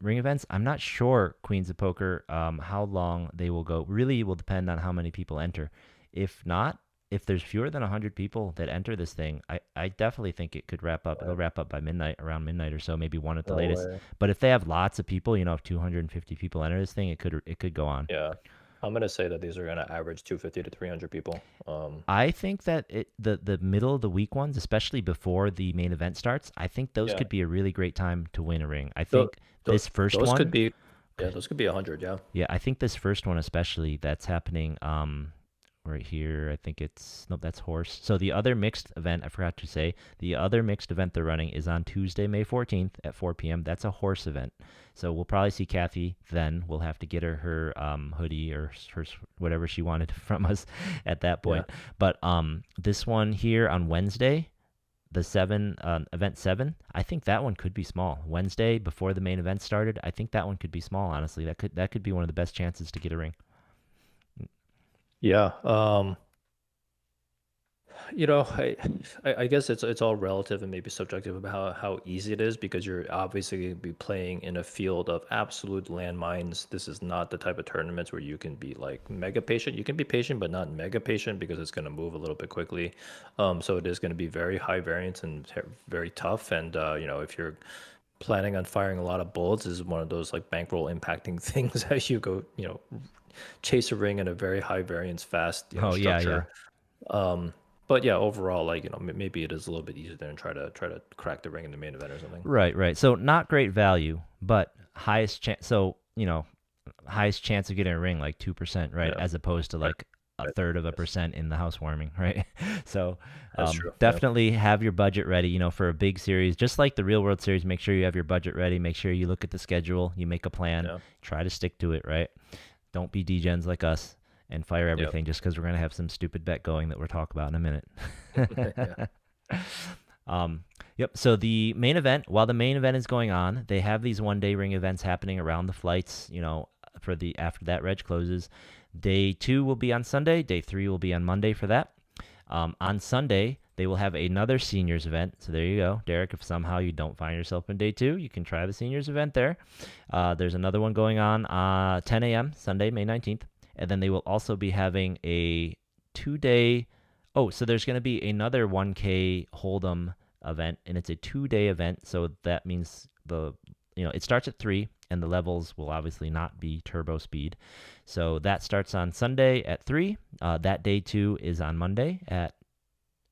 Speaker 1: ring events, I'm not sure, Queens of Poker, how long they will go. Really will depend on how many people enter. If not, if there's fewer than 100 people that enter this thing, I definitely think it could wrap up. It'll wrap up by midnight, around midnight or so, maybe one at the
Speaker 2: No
Speaker 1: latest.
Speaker 2: way.
Speaker 1: But if they have lots of people, if 250 people enter this thing, it could go on.
Speaker 2: Yeah. I'm gonna say that these are gonna average 250 to 300 people.
Speaker 1: I think that the middle of the week ones, especially before the main event starts, I think those
Speaker 2: Yeah.
Speaker 1: could be a really great time to win a ring. I
Speaker 2: Those,
Speaker 1: think this first
Speaker 2: those could
Speaker 1: one,
Speaker 2: be, yeah, those could be 100. Yeah.
Speaker 1: yeah, I think this first one especially that's happening right here. I think it's nope, that's horse. So the other mixed event, I forgot to say, the other mixed event they're running is on Tuesday, May 14th at 4 p.m. That's a horse event. So we'll probably see Kathy then. We'll have to get her hoodie or her whatever she wanted from us at that
Speaker 2: Yeah.
Speaker 1: point. But this one here on Wednesday, the event 7, I think that one could be small. Wednesday before the main event started, I think that one could be small. Honestly, that could be one of the best chances to get a ring.
Speaker 2: Yeah. I guess it's all relative and maybe subjective about how easy it is because you're obviously going to be playing in a field of absolute landmines. This is not the type of tournaments where you can be like mega patient. You can be patient, but not mega patient because it's going to move a little bit quickly. So it is going to be very high variance and very tough. And if you're planning on firing a lot of bullets, this is one of those like bankroll impacting things as you go, chase a ring in a very high variance, fast,
Speaker 1: Oh yeah, yeah.
Speaker 2: structure. But yeah, overall, like maybe it is a little bit easier than try to crack the ring in the main event or something.
Speaker 1: Right. So not great value, but highest chance. So highest chance of getting a ring like 2%, right?
Speaker 2: Yeah,
Speaker 1: As opposed to
Speaker 2: right,
Speaker 1: like a
Speaker 2: right.
Speaker 1: third of a
Speaker 2: Yes,
Speaker 1: percent in the housewarming, right? So
Speaker 2: that's true. Yeah,
Speaker 1: definitely have your budget ready. For a big series, just like the Real World Series. Make sure you have your budget ready. Make sure you look at the schedule. You make a plan.
Speaker 2: yeah,
Speaker 1: Try to stick to it, right? Don't be degens like us and fire
Speaker 2: yep,
Speaker 1: everything just because we're gonna have some stupid bet going that we'll talk about in a minute.
Speaker 2: yeah,
Speaker 1: Um, yep. So the main event, while the main event is going on, they have these 1 day ring events happening around the flights. For the after that reg closes, day 2 will be on Sunday. Day 3 will be on Monday for that. On Sunday, they will have another seniors event. So there you go, Derek. If somehow you don't find yourself in day 2, you can try the seniors event there. There's another one going on 10 a.m. Sunday, May 19th. And then they will also be having a 2-day. Oh, so there's going to be another 1K Hold'em event, and it's a 2-day event. So that means it starts at 3, and the levels will obviously not be turbo speed. So that starts on Sunday at 3. That day 2 is on Monday at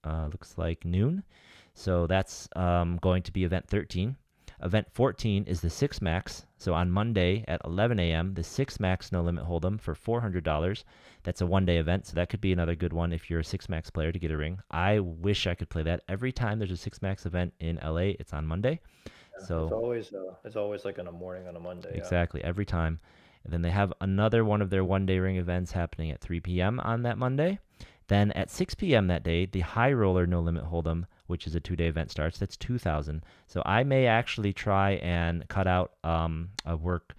Speaker 1: looks like noon. So that's going to be event 13. Event 14 is the 6 max. So on Monday at 11 a.m., the 6 max no limit hold'em for $400. That's a 1-day event, so that could be another good one if you're a 6 max player to get a ring. I wish I could play that. Every time there's a 6 max event in LA, it's on Monday.
Speaker 2: Yeah,
Speaker 1: So
Speaker 2: it's always like in the morning on a Monday. Yeah.
Speaker 1: exactly, every time. And then they have another one of their 1-day ring events happening at 3 p.m. on that Monday. Then at 6 p.m. that day, the High Roller No Limit Hold'em, which is a 2-day event, starts. That's $2,000. So I may actually try and cut out a work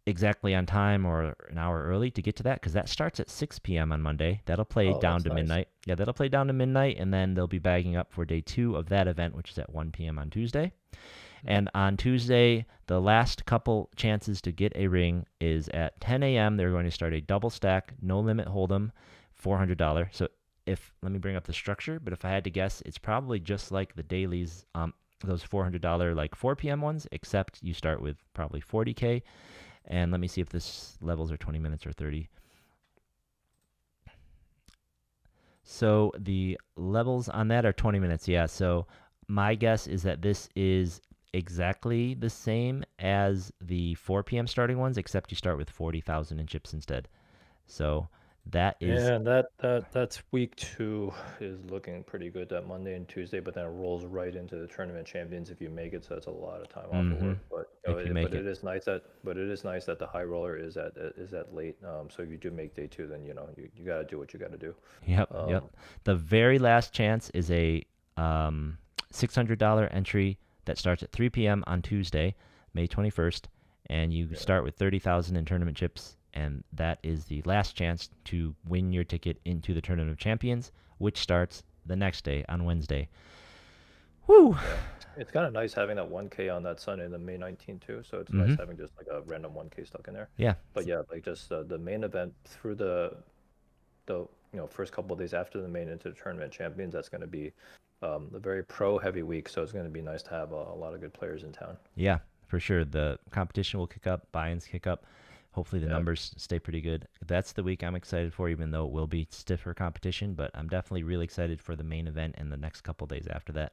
Speaker 1: exactly on time or an hour early to get to that, because that starts at 6 p.m. on Monday. That'll play
Speaker 2: Oh,
Speaker 1: down
Speaker 2: that's
Speaker 1: to
Speaker 2: nice.
Speaker 1: midnight. Yeah, that'll play down to midnight, and then they'll be bagging up for day 2 of that event, which is at 1 p.m. on Tuesday. And on Tuesday, the last couple chances to get a ring is at 10 a.m. They're going to start a double stack, no limit hold'em, $400. So let me bring up the structure, but if I had to guess, it's probably just like the dailies, those $400 like 4 p.m. ones, except you start with probably 40K. And let me see if this levels are 20 minutes or 30. So the levels on that are 20 minutes, yeah. So my guess is that this is exactly the same as the 4 p.m. starting ones, except you start with 40,000 in chips instead. So that is,
Speaker 2: Yeah, that's week 2 is looking pretty good, that Monday and Tuesday, but then it rolls right into the tournament champions if you make it, so that's a lot of time off of work. But
Speaker 1: if you make it.
Speaker 2: it is nice that the high roller is at late. So if you do make day 2, then you got to do what you got to do.
Speaker 1: Yep. The very last chance is a $600 entry that starts at 3 p.m. on Tuesday, May 21st, and you start with 30,000 in tournament chips, and that is the last chance to win your ticket into the Tournament of Champions, which starts the next day on Wednesday. Woo!
Speaker 2: Yeah. It's kind of nice having that 1K on that Sunday, the May 19th too. So it's nice having just like a random 1K stuck in there.
Speaker 1: Yeah.
Speaker 2: But yeah, like just the main event through the first couple of days after the main into the tournament champions, that's going to be a very pro heavy week. So it's going to be nice to have a lot of good players in town.
Speaker 1: Yeah, for sure. The competition will kick up, buy-ins kick up. Hopefully the numbers stay pretty good. That's the week I'm excited for, even though it will be stiffer competition, but I'm definitely really excited for the main event and the next couple days after that.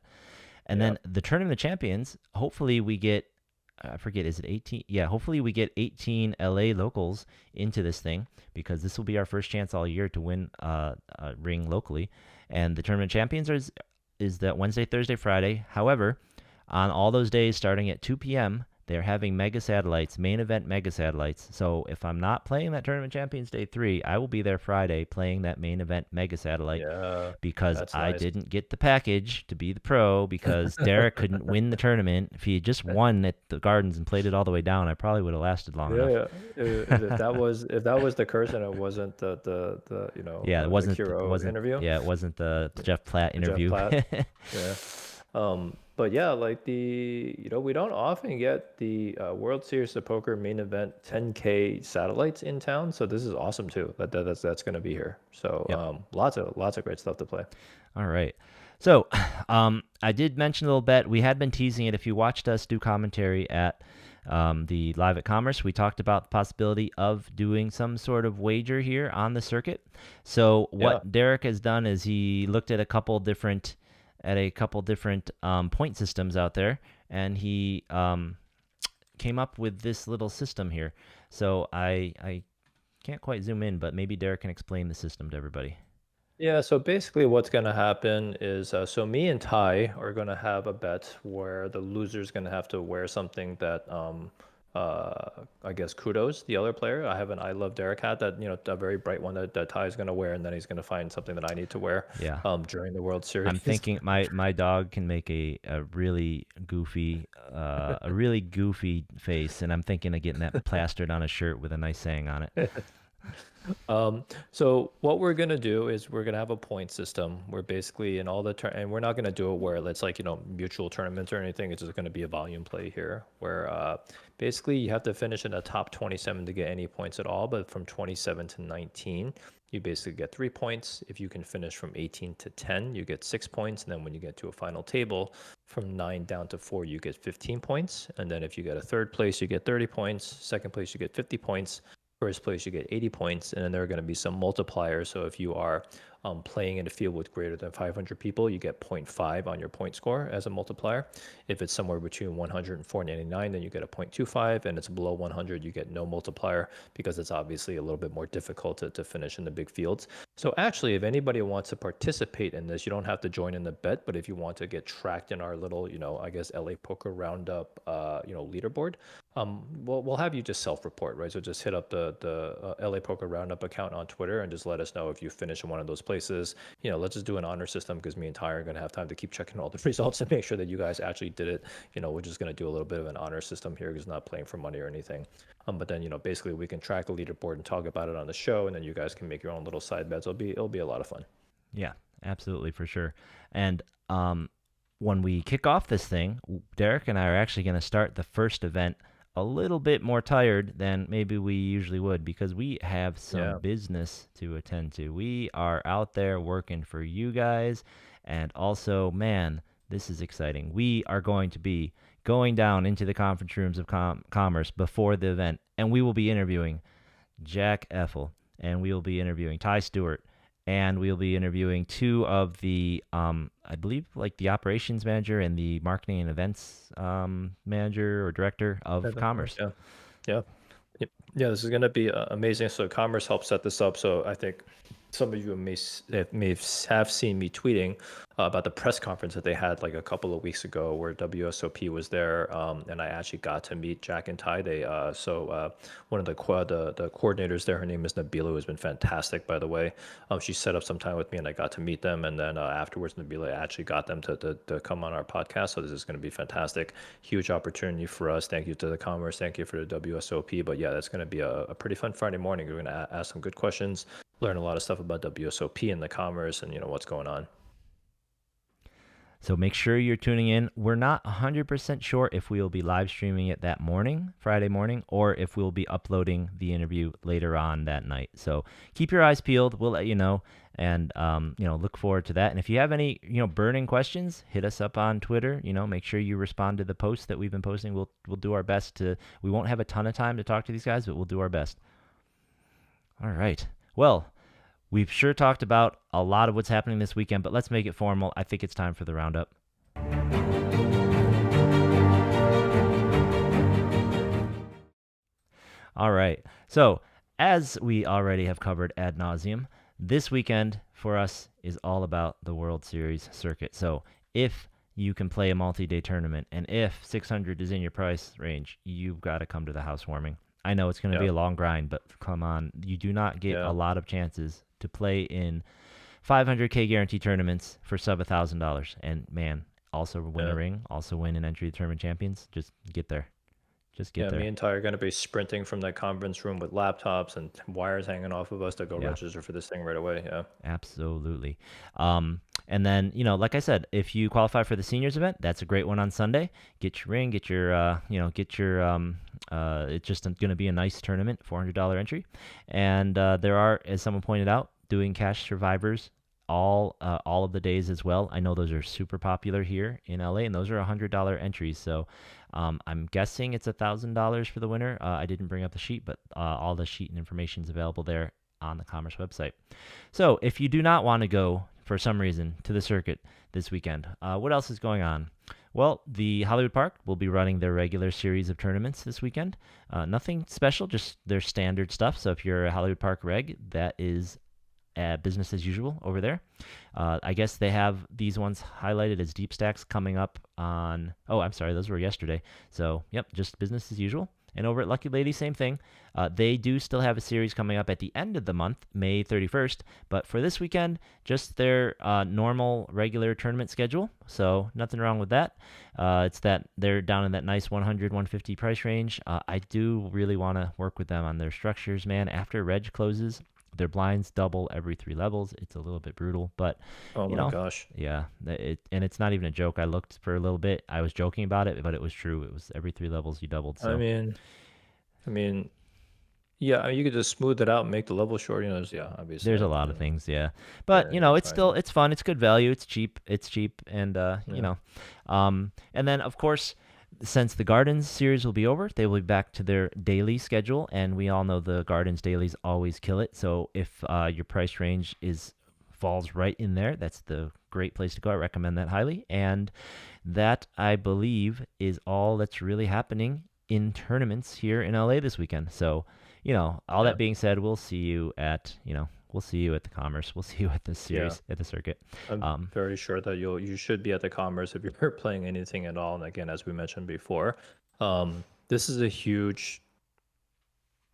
Speaker 1: And then the Tournament of Champions, hopefully we get, I forget, is it 18? Yeah, hopefully we get 18 LA locals into this thing, because this will be our first chance all year to win a ring locally. And the Tournament of Champions is that Wednesday, Thursday, Friday. However, on all those days starting at 2 p.m., they're having mega satellites, main event mega satellites. So if I'm not playing that Tournament Champions Day 3, I will be there Friday playing that main event mega satellite, because I didn't get the package to be the pro, because Derek couldn't win the tournament. If he had just won at the Gardens and played it all the way down, I probably would have lasted long enough.
Speaker 2: Yeah. If that was the curse and it wasn't the
Speaker 1: it wasn't
Speaker 2: interview.
Speaker 1: Yeah, it wasn't the Jeff Platt interview.
Speaker 2: Jeff Platt. Yeah. But yeah, like we don't often get the World Series of Poker main event 10K satellites in town, so this is awesome too. That's going to be here. So lots of great stuff to play.
Speaker 1: All right. So I did mention a little bit. We had been teasing it. If you watched us do commentary at the Live at Commerce, we talked about the possibility of doing some sort of wager here on the circuit. So what Derek has done is he looked at a couple different point systems out there, and he came up with this little system here. So I can't quite zoom in, but maybe Derek can explain the system to everybody.
Speaker 2: Yeah, so basically what's going to happen is, so me and Ty are going to have a bet where the loser's going to have to wear something that, I guess, Kudos, the other player. I have an I Love Derek hat that, a very bright one that Ty's going to wear, and then he's going to find something that I need to wear during the World Series.
Speaker 1: I'm thinking my dog can make a really goofy face, and I'm thinking of getting that plastered on a shirt with a nice saying on it.
Speaker 2: So what we're gonna do is we're gonna have a point system where basically in all the and we're not gonna do it where it's like, mutual tournaments or anything. It's just gonna be a volume play here where basically you have to finish in the top 27 to get any points at all, but from 27 to 19, you basically get 3 points. If you can finish from 18 to 10, you get 6 points. And then when you get to a final table, from 9 down to 4, you get 15 points. And then if you get a third place, you get 30 points. Second place, you get 50 points. First place, you get 80 points, and then there are going to be some multipliers. So if you are playing in a field with greater than 500 people, you get 0.5 on your point score as a multiplier. If it's somewhere between 100 and 499, then you get a 0.25, and it's below 100, you get no multiplier because it's obviously a little bit more difficult to finish in the big fields. So actually, if anybody wants to participate in this, you don't have to join in the bet, but if you want to get tracked in our little, I guess LA Poker Roundup, leaderboard, we'll have you just self-report, right? So just hit up the LA Poker Roundup account on Twitter and just let us know if you finish in one of those places. Let's just do an honor system because me and Ty are going to have time to keep checking all the results and make sure that you guys actually did it. We're just going to do a little bit of an honor system here because not playing for money or anything. But then, basically we can track the leaderboard and talk about it on the show, and then you guys can make your own little side bets. It'll be a lot of fun.
Speaker 1: Yeah, absolutely, for sure. And when we kick off this thing, Derek and I are actually going to start the first event a little bit more tired than maybe we usually would because we have some business to attend to. We are out there working for you guys, and also, man, this is exciting. We are going to be going down into the conference rooms of Commerce before the event, and we will be interviewing Jack Effel, and we will be interviewing Ty Stewart, and we'll be interviewing two of the, I believe, like the operations manager and the marketing and events manager or director of Commerce.
Speaker 2: Yeah, yeah, yeah. This is going to be amazing. So Commerce helped set this up. So I think some of you may have seen me tweeting about the press conference that they had like a couple of weeks ago where WSOP was there, and I actually got to meet Jack and Ty. One of the coordinators there, her name is Nabila, who has been fantastic, by the way. She set up some time with me, and I got to meet them. And then afterwards, Nabila actually got them to come on our podcast. So this is going to be fantastic, huge opportunity for us. Thank you to the Commerce, thank you for the WSOP. But yeah, that's going to be a pretty fun Friday morning. We're going to ask some good questions, learn a lot of stuff about WSOP and the Commerce, and what's going on.
Speaker 1: So make sure you're tuning in. We're not 100% sure if we will be live streaming it that morning, Friday morning, or if we'll be uploading the interview later on that night. So keep your eyes peeled. We'll let you know, and look forward to that. And if you have any burning questions, hit us up on Twitter. Make sure you respond to the posts that we've been posting. We'll do our best to. We won't have a ton of time to talk to these guys, but we'll do our best. All right. Well, we've sure talked about a lot of what's happening this weekend, but let's make it formal. I think it's time for the roundup. All right. So, as we already have covered ad nauseum, this weekend for us is all about the World Series circuit. So, if you can play a multi-day tournament, and if 600 is in your price range, you've got to come to the housewarming. I know it's going to be a long grind, but come on. You do not get a lot of chances to play in 500K guarantee tournaments for sub $1,000. And man, also win a ring, also win an entry to tournament champions. Just get there. Just get there.
Speaker 2: Me and Ty are going to be sprinting from that conference room with laptops and wires hanging off of us to go register for this thing right away. Yeah,
Speaker 1: absolutely. And then, like I said, if you qualify for the seniors event, that's a great one on Sunday. Get your ring, get your, it's just going to be a nice tournament, $400 entry. And there are, as someone pointed out, doing cash survivors all of the days as well. I know those are super popular here in LA, and those are $100 entries. So I'm guessing it's $1,000 for the winner. I didn't bring up the sheet, but all the sheet and information is available there on the Commerce website. So if you do not want to go for some reason to the circuit this weekend, what else is going on? Well, the Hollywood Park will be running their regular series of tournaments this weekend. Nothing special, just their standard stuff. So if you're a Hollywood Park reg, that is business as usual over there. I guess they have these ones highlighted as deep stacks coming up on, those were yesterday. So, yep, just business as usual. And over at Lucky Lady, same thing. They do still have a series coming up at the end of the month, May 31st. But for this weekend, just their normal, regular tournament schedule. So nothing wrong with that. It's that they're down in that nice 100, 150 price range. I do really want to work with them on their structures, man. After Reg closes, their blinds double every 3 levels. It's a little bit brutal, but
Speaker 2: Oh
Speaker 1: you
Speaker 2: my
Speaker 1: know,
Speaker 2: gosh.
Speaker 1: yeah. And it's not even a joke. I looked for a little bit. I was joking about it, but it was true. It was every 3 levels you doubled.
Speaker 2: I
Speaker 1: So
Speaker 2: mean, I mean, yeah, I mean, you could just smooth it out, and make the level short. Yeah, obviously,
Speaker 1: there's a lot of things, yeah. But
Speaker 2: yeah,
Speaker 1: it's
Speaker 2: right.
Speaker 1: still it's fun. It's good value. It's cheap. And
Speaker 2: Yeah,
Speaker 1: and then of course, since the Gardens series will be over, they will be back to their daily schedule, and we all know the Gardens dailies always kill it. So if your price range is falls right in there, that's the great place to go. I recommend that highly. And that, I believe, is all that's really happening in tournaments here in LA this weekend. So, all
Speaker 2: yeah.
Speaker 1: that being said, we'll see you at the Commerce. We'll see you at the
Speaker 2: Yeah.
Speaker 1: series, at the circuit.
Speaker 2: I'm
Speaker 1: Um,
Speaker 2: very sure that you should be at the Commerce if you're playing anything at all. And again, as we mentioned before, this is a huge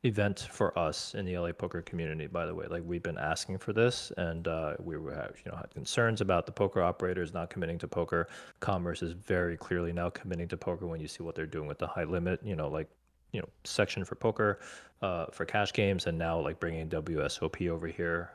Speaker 2: event for us in the LA poker community, by the way. Like, we've been asking for this, and had concerns about the poker operators not committing to poker. Commerce is very clearly now committing to poker when you see what they're doing with the high limit, section for poker, for cash games, and now like bringing WSOP over here.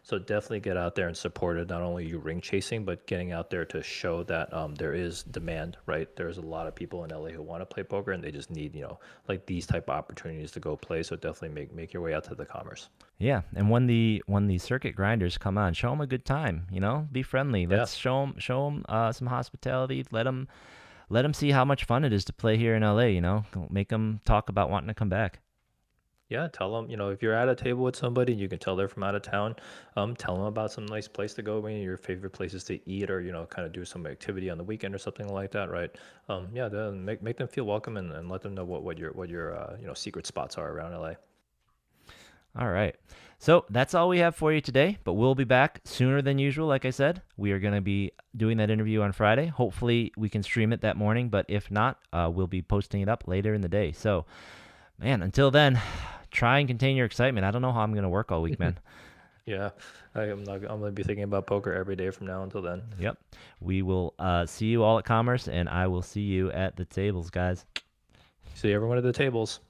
Speaker 2: So definitely get out there and support it. Not only you ring chasing, but getting out there to show that there is demand. Right, there's a lot of people in LA who want to play poker, and they just need like these type of opportunities to go play. So definitely make your way out to the Commerce.
Speaker 1: yeah, and when the circuit grinders come on, show them a good time. Be friendly.
Speaker 2: Yeah.
Speaker 1: Let's show them some hospitality. Let them see how much fun it is to play here in LA. Make them talk about wanting to come back.
Speaker 2: Yeah, tell them, if you're at a table with somebody and you can tell they're from out of town, tell them about some nice place to go, maybe your favorite places to eat, or, kind of do some activity on the weekend or something like that, right? Yeah, then make them feel welcome, and let them know what your secret spots are around LA.
Speaker 1: All right. So that's all we have for you today, but we'll be back sooner than usual. Like I said, we are going to be doing that interview on Friday. Hopefully, we can stream it that morning, but if not, we'll be posting it up later in the day. So, man, until then, try and contain your excitement. I don't know how I'm going to work all week, man.
Speaker 2: Yeah, I'm gonna be thinking about poker every day from now until then.
Speaker 1: Yep. We will see you all at Commerce, and I will see you at the tables, guys.
Speaker 2: See everyone at the tables.